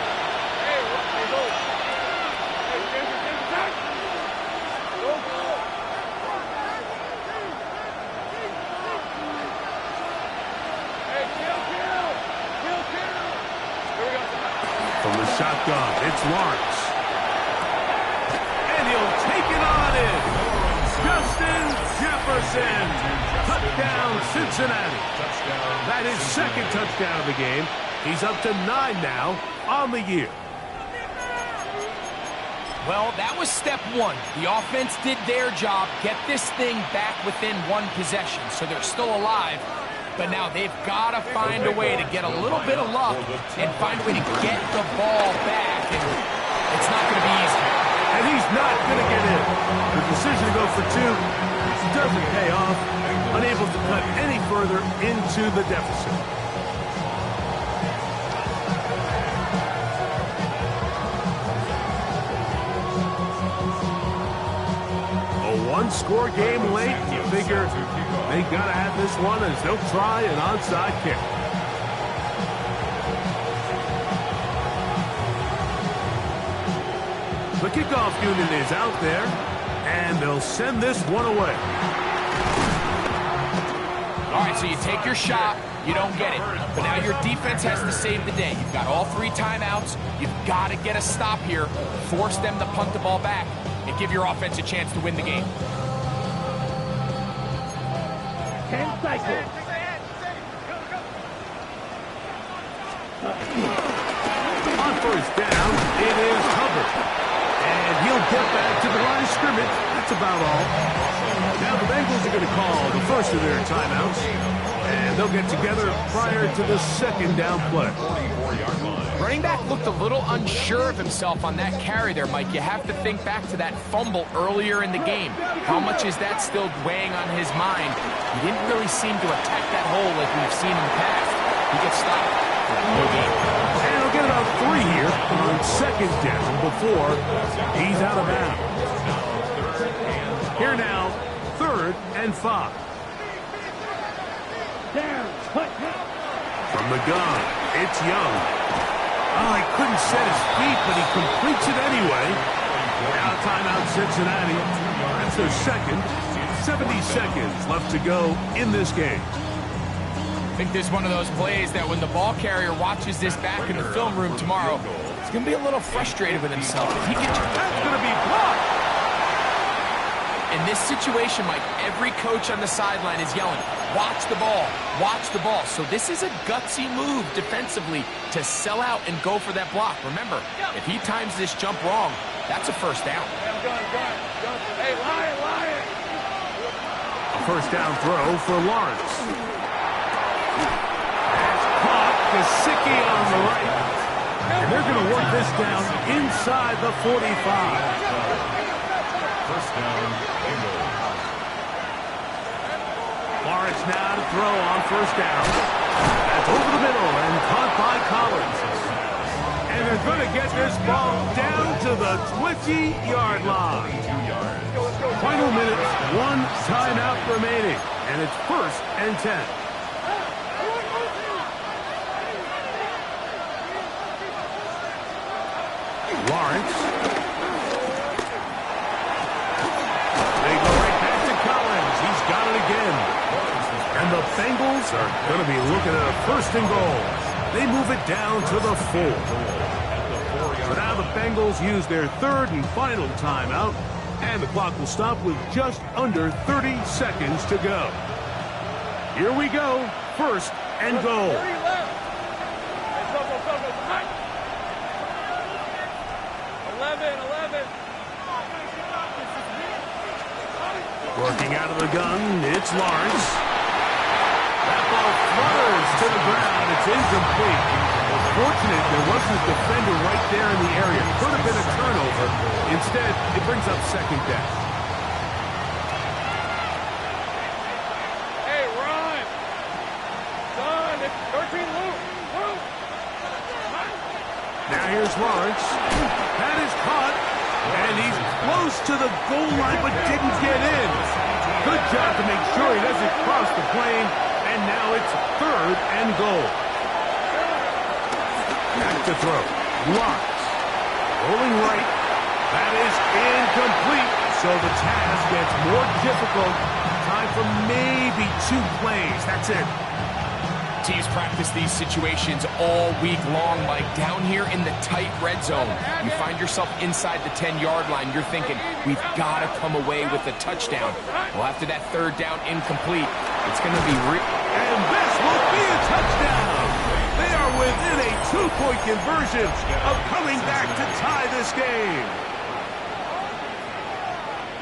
From the shotgun, it's Lawrence. And he'll take it on in. Justin Jefferson. Touchdown, Cincinnati. That is second touchdown of the game. He's up to 9 now on the year. Well, that was step 1. The offense did their job, get this thing back within 1 possession, so they're still alive. But now they've got to find a way to get a little bit of luck and find a way to get the ball back. And it's not going to be easy. And he's not going to get in. The decision to go for 2 doesn't pay off. Unable to cut any further into the deficit. A 1-score game late. You figure they got to have this one as they'll try an onside kick. The kickoff unit is out there, and they'll send this one away. All right, so you take your shot, you don't get it. But now your defense has to save the day. You've got all 3 timeouts. You've got to get a stop here, force them to punt the ball back, and give your offense a chance to win the game. 10 cycles. On first down, it is Hubbard. And he'll get back to the line of scrimmage. That's about all. Now the Bengals are going to call the first of their timeouts. And they'll get together prior to the second down play. Running back looked a little unsure of himself on that carry there, Mike. You have to think back to that fumble earlier in the game. How much is that still weighing on his mind? He didn't really seem to attack that hole like we've seen in the past. he gets stopped. No game. And he'll get about 3 here on second down before he's out of bounds. Here now, 3rd and 5. Down. Cut. From the gun, it's Young. Oh, he couldn't set his feet, but he completes it anyway. Now timeout Cincinnati. That's their second. 70 seconds left to go in this game. I think this is one of those plays that when the ball carrier watches this back in the film room tomorrow, he's going to be a little frustrated with himself. If he can... That's going to be blocked. In this situation, Mike, every coach on the sideline is yelling, watch the ball, watch the ball. So this is a gutsy move defensively to sell out and go for that block. Remember, if he times this jump wrong, that's a first down. Hey, Lion. A first down throw for Lawrence. That's caught. Gesicki on the right. And they're going to work this down inside the 45. First down, Bengals. Lawrence now to throw on first down. That's over the middle and caught by Collins. And they're going to get this ball down to the 20-yard line. final minutes, 1 timeout remaining. And it's 1st and 10. Lawrence. They go right back to Collins. He's got it again. And the Bengals are going to be looking at a 1st and goal. They move it down to the 4. So now the Bengals use their 3rd and final timeout. And the clock will stop with just under 30 seconds to go. Here we go. 1st and goal. Working out of the gun, it's Lawrence. That ball flutters to the ground. It's incomplete. Fortunate there wasn't a defender right there in the area. Could have been a turnover. Instead, it brings up 2nd down. Hey, run! Son, it's 13 loose. Now here's Lawrence. That is caught. And he's close to the goal line, but didn't get in. Good job to make sure he doesn't cross the plane. And now it's 3rd and goal. Back to throw. Lawrence. Rolling right. That is incomplete. So the task gets more difficult. Time for maybe 2 plays. That's it. Teams practice these situations all week long, Mike. Down here in the tight red zone, you find yourself inside the 10-yard line. You're thinking, we've got to come away with a touchdown. Well, after that 3rd down incomplete, it's going to be... And this will be a touchdown. They are within a 2-point conversion of coming back to tie this game.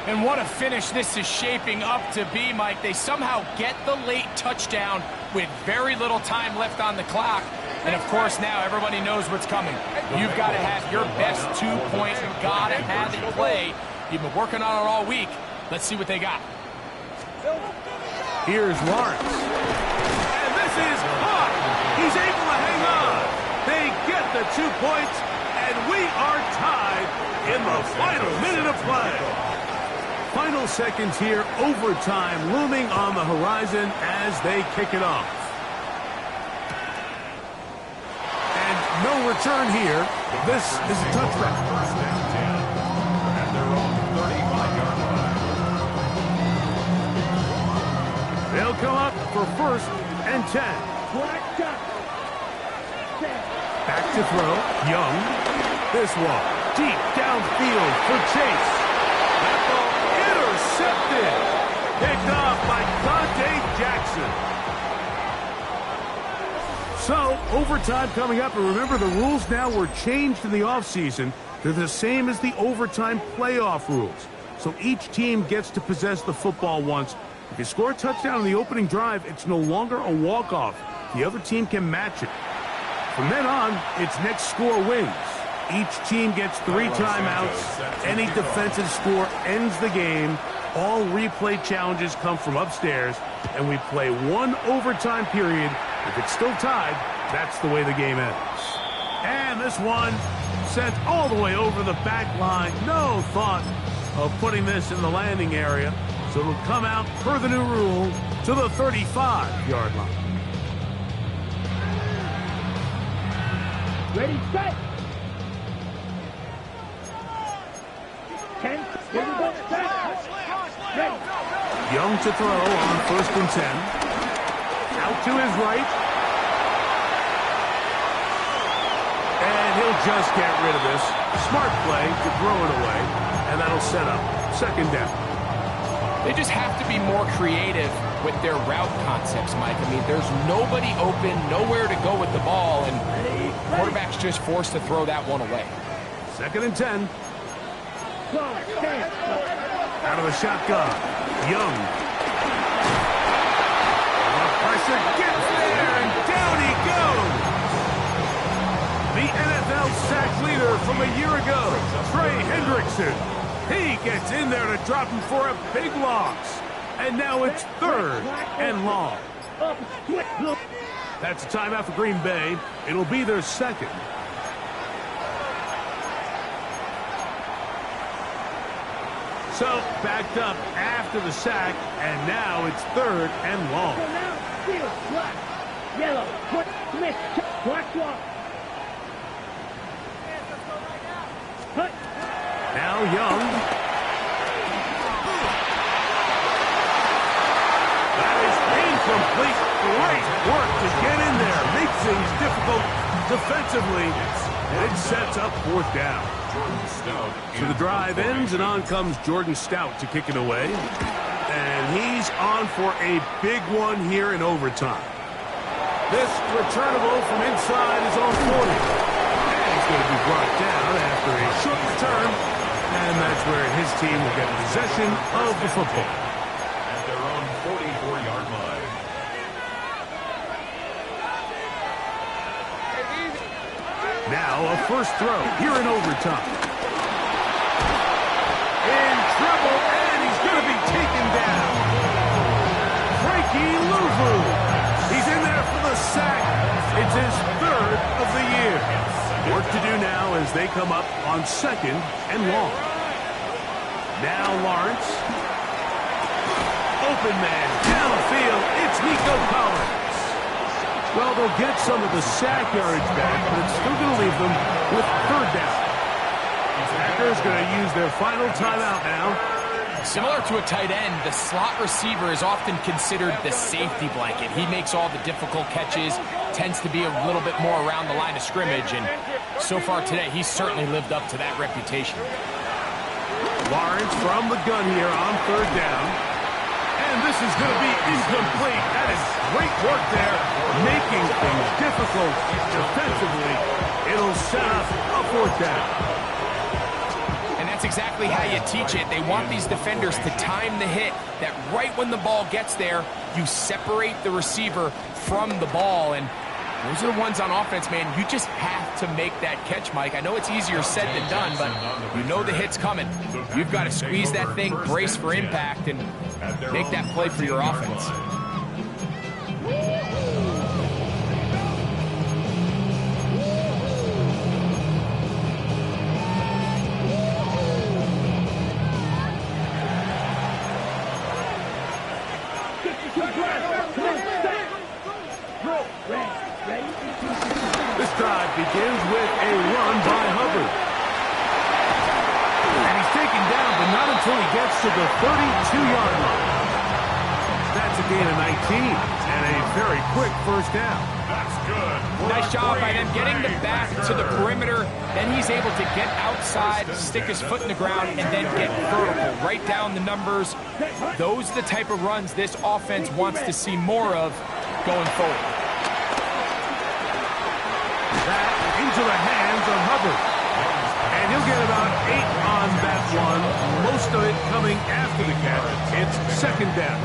And what a finish this is shaping up to be, Mike. They somehow get the late touchdown with very little time left on the clock. And, of course, now everybody knows what's coming. You've got to have your best 2-point, got to have it play. You've been working on it all week. Let's see what they got. Here's Lawrence. And this is caught. He's able to hang on. They get the 2 points, and we are tied in the final minute of play. Final seconds here, overtime looming on the horizon as they kick it off. And no return here. This is a touchback. First down 10 at their own 35-yard line. They'll come up for 1st and 10. Back to throw. Young. This one. Deep downfield for Chase. That ball intercepted. Picked off by Dante Jackson. So, overtime coming up. And remember, the rules now were changed in the offseason. They're the same as the overtime playoff rules. So each team gets to possess the football once. If you score a touchdown on the opening drive, it's no longer a walk-off. The other team can match it. From then on, it's next score wins. Each team gets 3 timeouts. Any defensive score ends the game. All replay challenges come from upstairs, and we play 1 overtime period If it's still tied, that's the way the game ends. And this one sent all the way over the back line. No thought of putting this in the landing area. So it'll come out per the new rule to the 35-yard line. Ready, set. 10. Here we go. Set. Ready. Young to throw on 1st and 10. Out to his right. And he'll just get rid of this. Smart play to throw it away. And that'll set up 2nd down. They just have to be more creative with their route concepts, Mike. I mean, there's nobody open, nowhere to go with the ball, and quarterback's just forced to throw that one away. 2nd and 10. Go. 10. Out of the shotgun. Young. The pressure gets there, and down he goes. The NFL sack leader from a year ago, Trey Hendrickson. He gets in there to drop him for a big loss. And now it's 3rd and long. That's a timeout for Green Bay. It'll be their 2nd. So, backed up after the sack, and now it's 3rd and long. So now, field, black, yellow, Smith, black walk. Cut. Now Young. That is incomplete. Great work to get in there. Makes things difficult defensively, and it sets up 4th down. So the drive ends, and on comes Jordan Stout to kick it away. And he's on for a big one here in overtime. This returnable from inside is on 40. And he's going to be brought down after a short return. And that's where his team will get possession of the football. At their own 44-yard line. Now a first throw here in overtime. In trouble, and he's going to be taken down. Frankie Luvu. He's in there for the sack. It's his 3rd of the year. Work to do now as they come up on 2nd and long. Now Lawrence. Open man downfield. It's Nico Collins. Well, they'll get some of the sack yardage back, but it's still going to leave them with 3rd down. Packers going to use their final timeout now. Similar to a tight end, the slot receiver is often considered the safety blanket. He makes all the difficult catches, tends to be a little bit more around the line of scrimmage, and so far today, he's certainly lived up to that reputation. Lawrence from the gun here on 3rd down. And this is going to be incomplete. That is great work there, making things difficult defensively. It'll set up a 4th down. And that's exactly how you teach it. They want these defenders to time the hit, that right when the ball gets there, you separate the receiver from the ball. And those are the ones on offense, man. You just have to make that catch, Mike. I know it's easier said than done, but you know the hit's coming. You've got to squeeze that thing, brace for impact, and make that play for your offense. This drive begins with a run by Hubbard. And he's taken down, but not until he gets to the 32-yard line. That's a gain of 19 and a very quick 1st down. That's good. Nice job by them getting the back to the perimeter. Then he's able to get outside, stick his foot in the ground, and then get vertical. Right down the numbers. Those are the type of runs this offense wants to see more of going forward. That into the hands of Hubbard. And he'll get about 8 on that one. Most of it coming after the catch. It's 2nd down.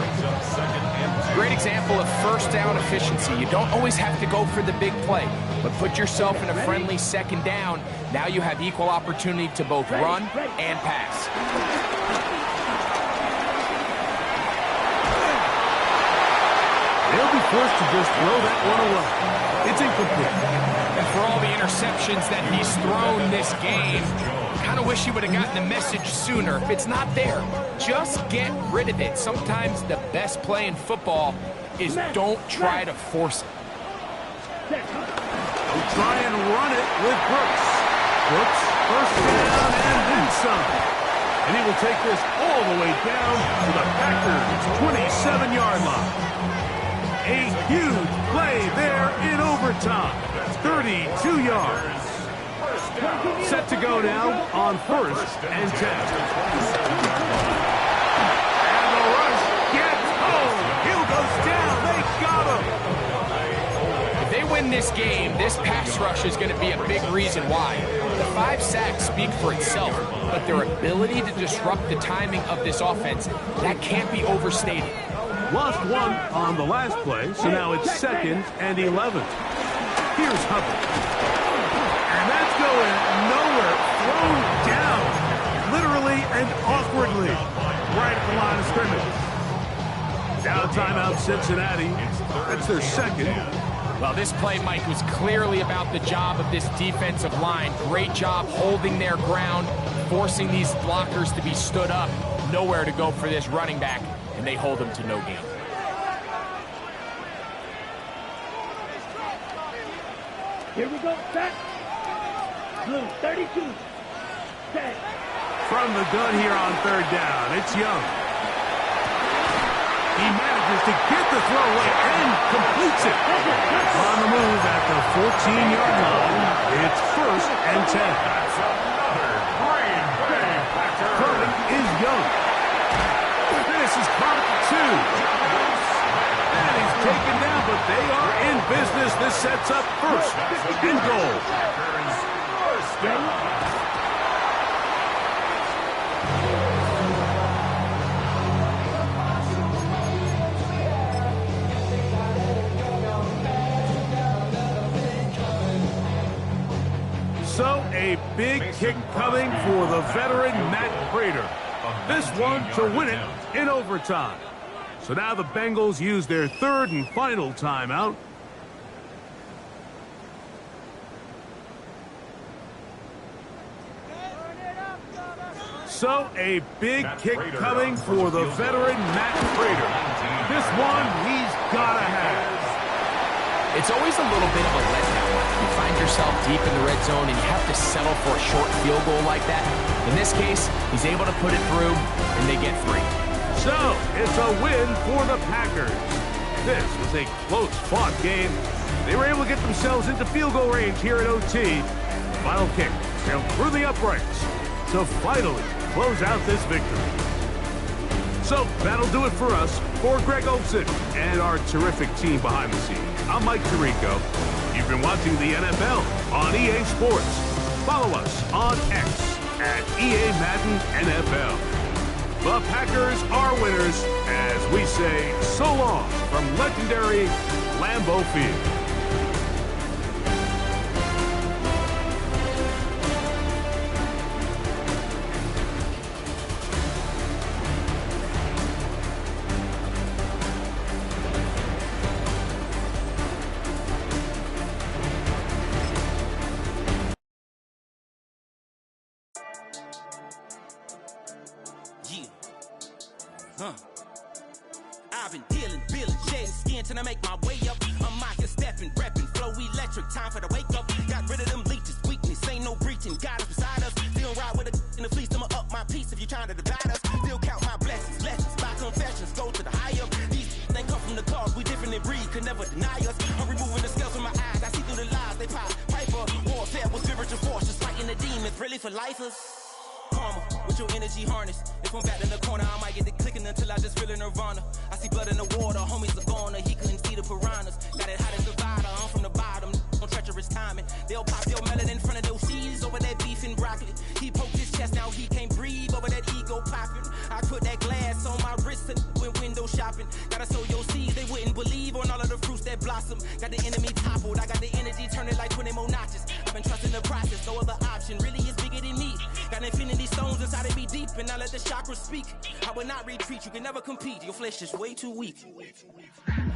Great example of 1st down efficiency. You don't always have to go for the big play, but put yourself in a friendly 2nd down. Now you have equal opportunity to both run and pass. They'll be forced to just throw that one away. It's incomplete. And for all the interceptions that he's thrown this game, kind of wish he would have gotten the message sooner. If it's not there, just get rid of it. Sometimes the best play in football is don't try to force it. They'll try and run it with Brooks. Brooks, first down and then some. And he will take this all the way down to the Packers' 27-yard line. A huge play there in overtime. 32 yards. Set to go now on 1st and 10. And the rush gets home. Hill goes down. They got him. If they win this game, this pass rush is going to be a big reason why. The 5 sacks speak for itself, but their ability to disrupt the timing of this offense, that can't be overstated. Lost one on the last play, so now it's 2nd and 11. Here's Hubbard. And that's going nowhere. Thrown down, literally and awkwardly, right at the line of scrimmage. Now timeout Cincinnati. That's their 2nd. Well, this play, Mike, was clearly about the job of this defensive line. Great job holding their ground, forcing these blockers to be stood up. Nowhere to go for this running back, and they hold him to no gain. Here we go, set. Blue, 32. Set. From the gun here on 3rd down, it's Young. He manages to get the throw away and completes it. On the move at the 14-yard line, it's 1st and 10. Throwing is Young. This is caught at the 2. And he's taken down, but they are in business. This sets up 1st and goal. So a big kick coming for the veteran Matt Prater. This one to win it in overtime. So now the Bengals use their 3rd and final timeout. So a big kick coming for the veteran Matt Prater. This one he's got to have. It's always a little bit of a letdown. You find yourself deep in the red zone and you have to settle for a short field goal like that. In this case, he's able to put it through, and they get 3. So, it's a win for the Packers. This was a close-fought game. They were able to get themselves into field goal range here at OT. The final kick sailed through the uprights to finally close out this victory. So, that'll do it for us. For Greg Olsen and our terrific team behind the scenes, I'm Mike Tirico. You've been watching the NFL on EA Sports. Follow us on X at EA Madden NFL. The Packers are winners as we say so long from legendary Lambeau Field. I've been dealing, billing, shedding skin till I make my way up. I'm out here stepping, repping, flow electric, time for the wake up. Got rid of them leeches, weakness, ain't no breaching. God is beside us, still ride with a in the fleece. I'ma up my piece if you trying to divide us. Still count my blessings, lessons, my confessions, go to the higher. These they come from the cause, we different in breed, could never deny us. I'm removing the scales from my eyes, I see through the lies they pop. Piper, warfare with spiritual force, just fighting the demons, really for lifers. Karma, with your energy harness. If I'm back in the corner, I might get it clicking until I just feel a nirvana. I see blood in the water, homies are gone, he couldn't see the piranhas. Got it hot as a Nevada, I'm from the bottom, on treacherous timing. They'll pop your melon in front of those seeds over that beef and broccoli. He poked his chest, now he can't breathe over that ego popping. I put that glass on my wrist and went window shopping. Gotta sow your seeds, they wouldn't believe on all of the fruits that blossom. Got the enemy toppled, I got the energy turning like 20 more notches. I've been trusting the process, no other option really is bigger than me. Got infinity stones inside of me deep, and I let the chakras speak. I will not retreat, you can never compete, your flesh is way too weak.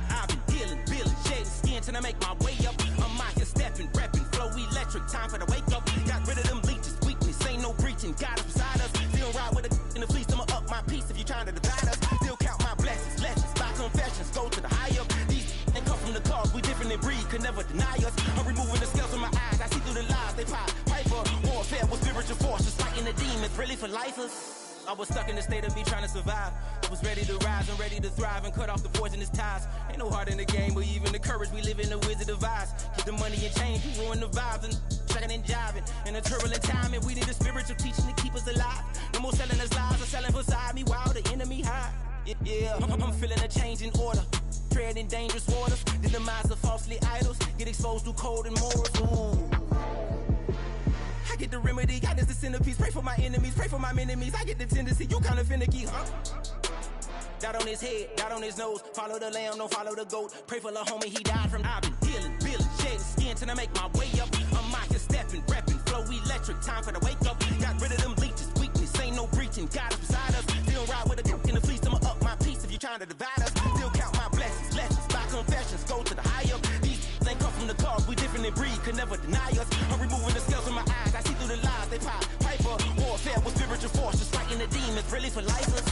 I've been peeling, shedding skin till I make my way up. I'm out here stepping, repping, flow electric, time for the wake up. Got rid of them leeches, weakness, ain't no breaching, God is beside us. Still ride with a in the fleece, I'ma up my piece if you trying to divide us. Still count my blessings, legends, by confessions, go to the higher. These ain't come from the cause, we different in breed, could never deny us. I'm removing the scales from my eyes, I see through the lies, they pop, piper. Warfare with spiritual forces, fighting the demons, really for lifers. I was stuck in the state of me trying to survive. I was ready to rise and ready to thrive and cut off the poisonous ties. Ain't no heart in the game, but even the courage we live in the Wizard of Oz. Get the money and change, we ruin the vibes and checking and jiving. In a turbulent time, and we need a spiritual teaching to keep us alive. No more selling us lies or selling beside me while the enemy hide. Yeah, I'm feeling a change in order. Treading dangerous waters, the demise of falsely idols. Get exposed through code and morals. Ooh. I get the remedy, God is the centerpiece. Pray for my enemies, pray for my enemies. I get the tendency, you kinda finicky, huh? Dot on his head, dot on his nose. Follow the lamb, don't follow the goat. Pray for the homie, he died from. I've been healing, shedding skin till I make my way up. I'm out here stepping, repping, flow electric, time for the wake up. Got rid of them leeches, weakness, ain't no breaching, God is beside us. Still ride with a in the fleece, I'ma up my piece if you trying to divide us. Still count my blessings, legends, by confessions, go to the higher. These ain't come from the cause, we different in breed, could never deny us. I'm removing the scales from my eyes, I see through the lies, they pop, piper. Warfare with spiritual forces, fighting the demons, really for lifers.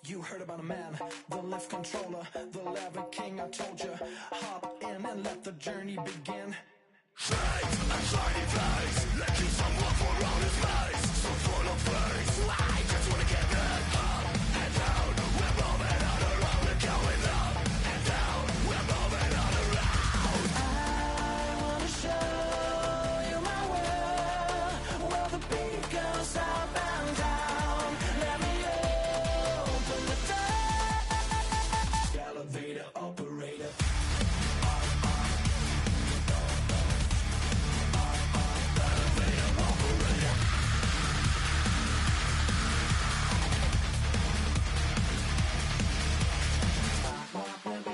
You heard about a man, the lift controller, the lever king, I told you. Hop in and let the journey begin. Fate, a shiny place, let you someone for all his face. So full of face, I just wanna get that up and down. We're moving on around, we're going up and down. We're moving on around. I wanna show you my world, where the beat goes up and down. Let me open the door. Elevator operator.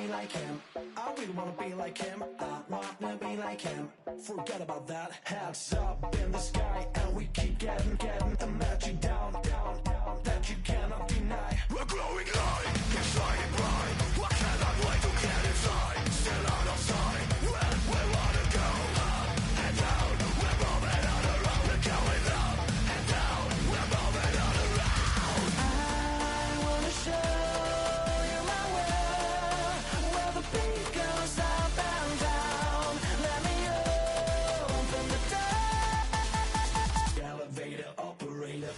Like him, I really wanna be like him. I wanna be like him. Forget about that. Heads up in the sky, and we keep getting the magic down that you cannot deny. We're glowing light, keep shining bright. I cannot wait to get inside. Still out of sight. When we wanna go up and down, we're moving on around. We're going up and down. We're moving on around. I wanna show. Beat goes up and down. Let me open the door. Elevator operator.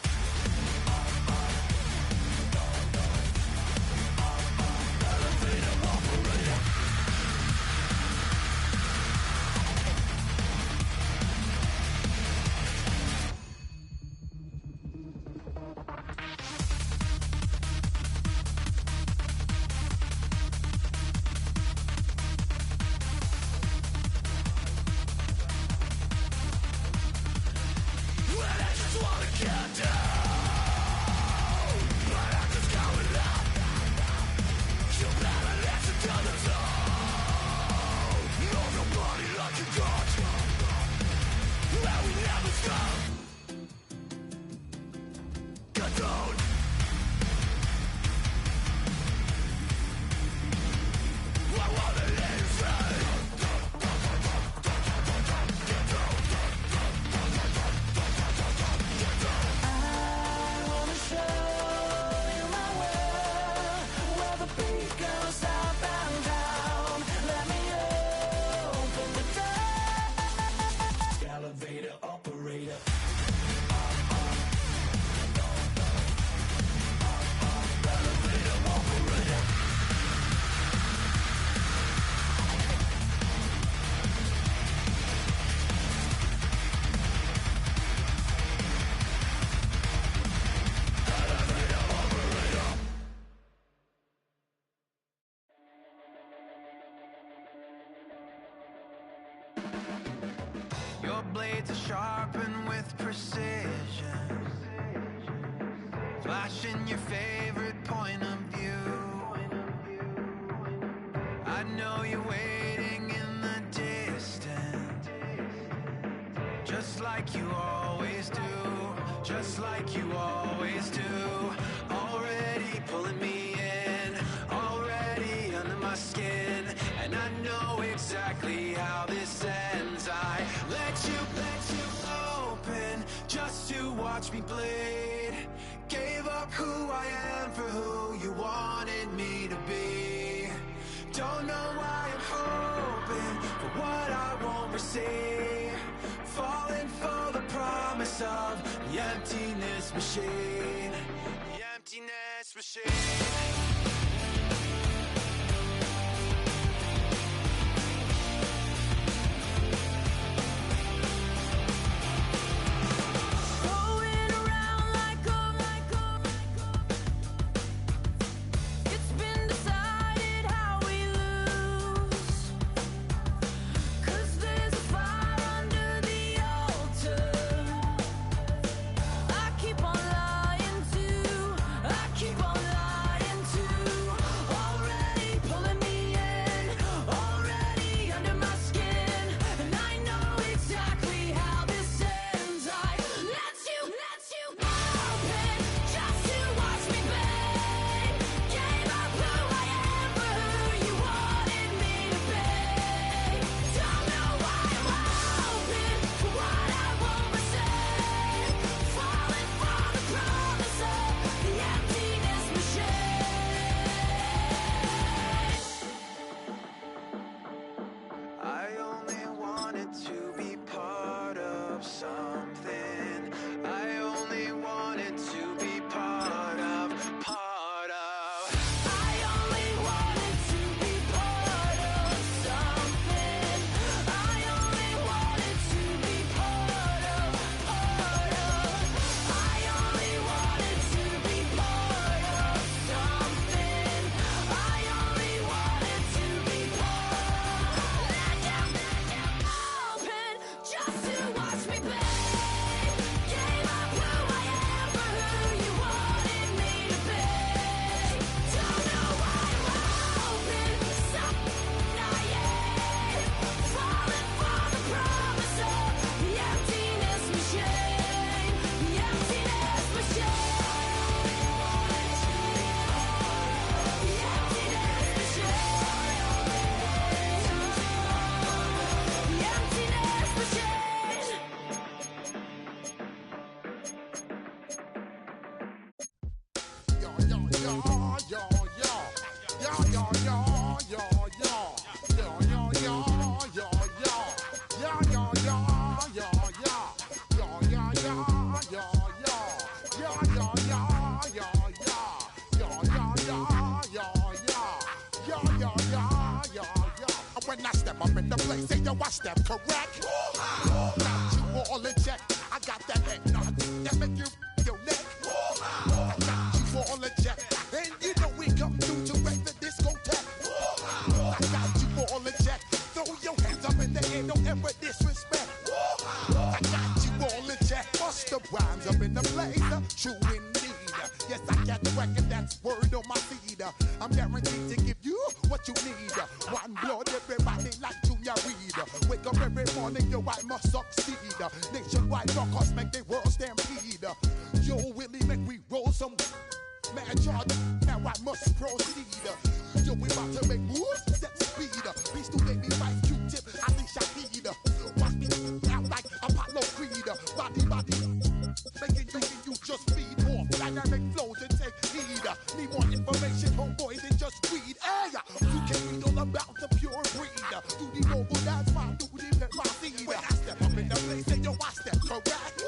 Elevator operator. Your blades are sharpened with precision, flashing your favorite point of view. I know you're waiting in the distance, just like you always do, just like you always do. Already pulling me in, already under my skin, and I know exactly how this ends. I let you open just to watch me bleed. Gave up who I am for who you wanted me to be. Don't know why I'm hoping for what I won't receive. Falling for the promise of the emptiness machine. The emptiness machine. I keep on lying to When I step up in the place, say yo, I step correct. Got you all in check. I got that head nod that make you your neck. I got you all in check, and you know we come through to wreck the discotheque. I got you all in check. Throw your hands up in the air, don't ever disrespect. I got you all in check. Bust the rhymes up in the blazer, true indeed. Yes, I got the record, that's word on my feed. I'm guaranteed to give you what you need. One blood, everybody like Junior Reed. Wake up every morning, yo, I must succeed. Nationwide rockers make the world stampede. Yo, Willie, make we roll some man charge. Now I must proceed. Yo, we about to make moves, set speed. Please do make me fight Q-tip, Alicia Heed. Watch me out like Apollo Creed. Body, making you just feed more dynamic flows and take heed. Need more information, homeboy, than just read. Hey, you can read all about the pure breed. Do the mobile dance, my duty, let my seed. When I step up in the place, say yo, I step correct.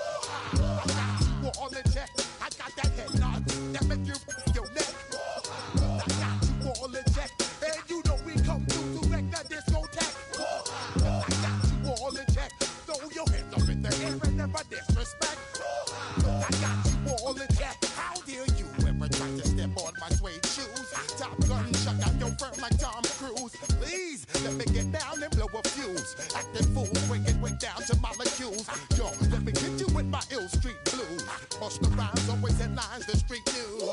I got you all in check. I got that head nod that make you your neck. I got you all in check, and you know we come through to wreck the discotheque. I got you all in check. Throw your hands up in the air and never disrespect. I got you all in check. How dare you ever try to step on my suede shoes? Top Gun, shut out your firm like Tom Cruise. Please, let me get down and blow a fuse. Acting fool, break it way down to molecules. Yo, let me hit you with my ill street blues. Bust the rhymes, always headlines, the street news.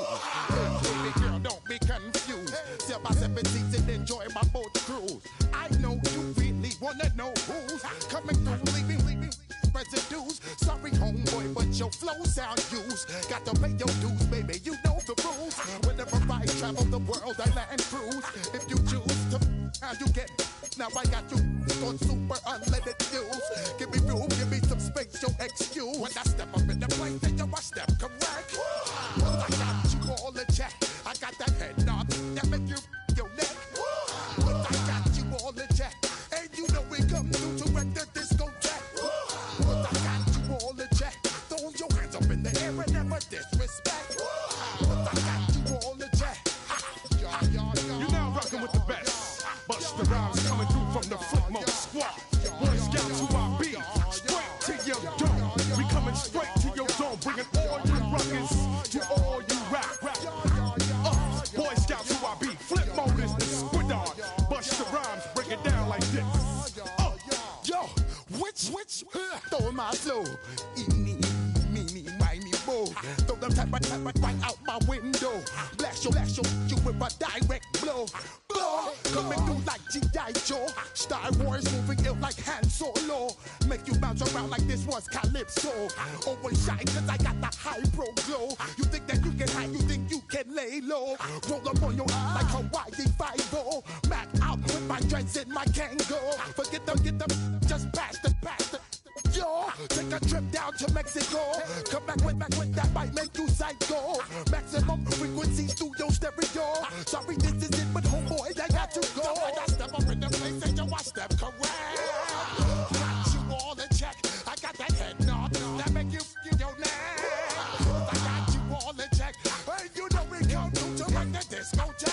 Baby girl, don't be confused. Sell my 7 seats and enjoy my boat cruise. I know you really wanna know who's coming through, leaving residues. Sorry, homeboy, but your flow sound used. Got to pay your dues, baby, you know the rules. Whenever I travel the world, I land cruise. If you choose to, how you get. Now I got you on super unleaded fuels. Give me room, give me some space, your excuse. When I step up in the place, then yo, I step correct. I got you all in check. I got that head nod that make you your neck. I got you all in check, and you know we come through to wreck the discotheque. I got you all in check. Throw your hands up in the air and never disrespect. I got you all in check. You're now rocking with the best. Bust the rhymes coming through from the Footmo squad. Boy Scouts who I be. Straight to your dome. We coming straight to your dome. Bringing all you ruckus to all you rap. Boy Scouts who I be. Flip mode is the squid dog. Bust the rhymes, break it down like this. Yo, which, throw my flow. Eeny, meeny, miny, mo. Throw them type right out my window. Blast you with a direct blow. Coming through like G.I. Joe. Star Wars moving ill like Han Solo. Make you bounce around like this was Calypso. Always shine cause I got the high pro glow. You think that you can hide, you think you can lay low. Roll up on your eye like Hawaii 5-0. Mac out with my dreads in my Kango. Forget them, just pass the. Yo, take a trip down to Mexico. Come back with that might make you psycho. Maximum frequency studio stereo. Sorry, this is it, but homeboy, I got to go. When I step up in the place, and yo, I step correct. Got you all in check. I got that head nod that make you feel your neck. I got you all in check. Hey, you know we come through to wreck the discotheque.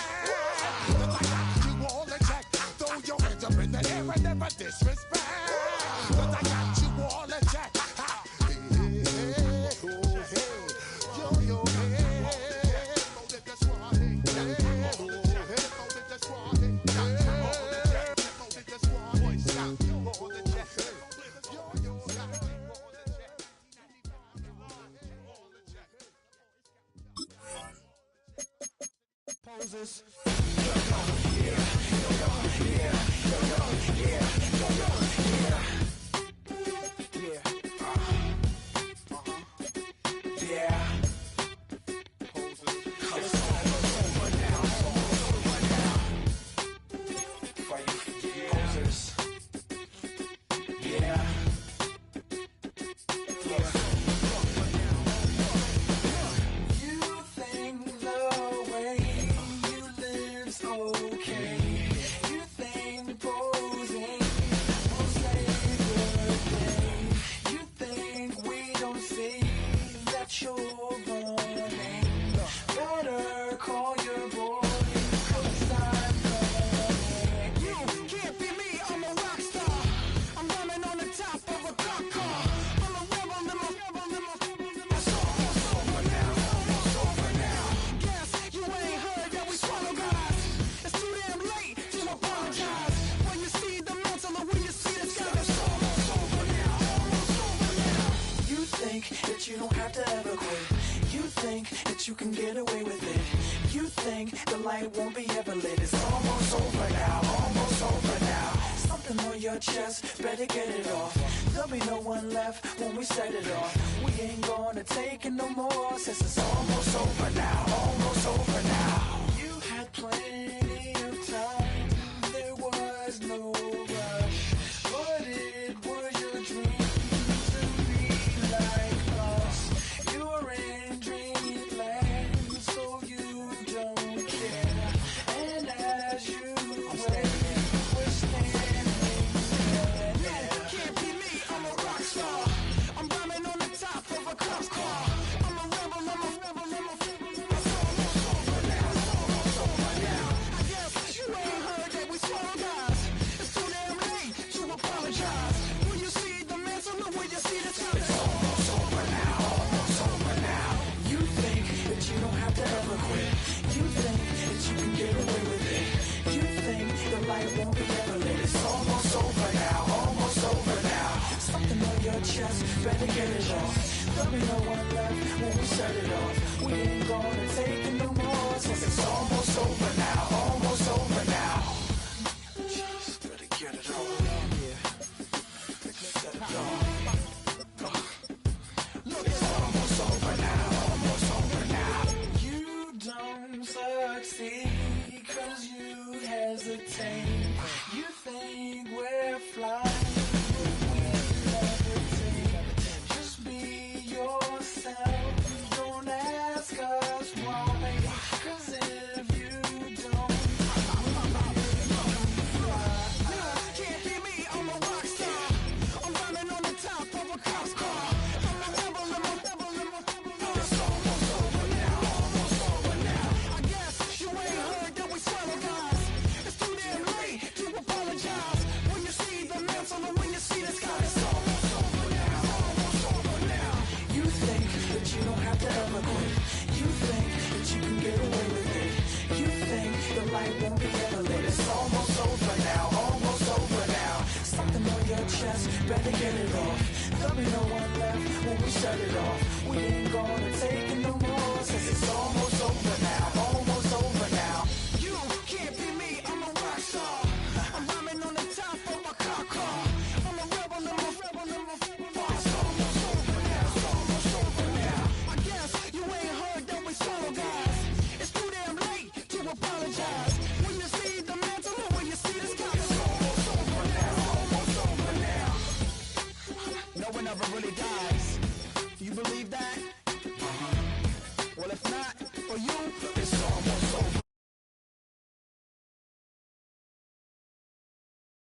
I got you all in check. Throw your hands up in the air and never disrespect. I got you all in check. Poses. You think love that you don't have to ever quit. You think that you can get away with it. You think the light won't be ever lit. It's almost over now, almost over now. Something on your chest, better get it off. There'll be no one left when we set it off. We ain't gonna take it no more, since it's almost over now, almost over now. You had plenty of time, there was no rush, but it was your dream to be like us. You're in dreamland, so you don't care. And as you wait, we're standing there. You can't be me, I'm a rock star. I'm rhyming on the top of a cop's car. I'm a rebel, I'm a rebel, I'm a rebel. It's almost over now, it's almost over now. I guess you ain't heard that we swallow guys. It's too damn late to apologize. When you see the mantle, look when you see the time. It's almost over now, almost over now. You think that you don't have to ever quit. You think that you can get away with it. You think the light won't be ever lit. It's almost over now, almost over now. Something on your chest, better get it off. There'll be no one left when we set it off. We ain't gonna take it no more, since it's almost over now, almost over now. Just better get it off. Set it off. Look, it's almost over now, almost over now. You don't succeed 'cause you hesitate. You think we're flying, but we levitate. Just be yourself, don't ask us why. 'Cause if you don't, can't be me, I'm a rock star. I'm running on the top of a cop's car. I'm a rebel, I'm a rebel, I'm a rebel. It's almost over now, almost over now. I guess you ain't heard that we swallow guys. It's too damn late to apologize. When you see the mantle and when you see the sky, it's almost over now, almost over now. You think that you don't have to ever quit. You think that you can get away with it. You think the light won't be ever lit. It's almost over now, almost over now. Something on your chest, better get it off. There'll be no one left when we set it off. We ain't gonna take it no more, since it's almost over now, almost over now. You can't be me, I'm a rock star. I'm rhyming on the top of my car. I'm a rebel, I'm a rebel, I'm a rebel. It's almost over now, it's almost over now. I guess you ain't heard that we swallow guys. It's too damn late to apologize. When you see the mantle or when you see the sky, it's almost over now, almost over now. No one ever really dies. You believe that? Well, if not,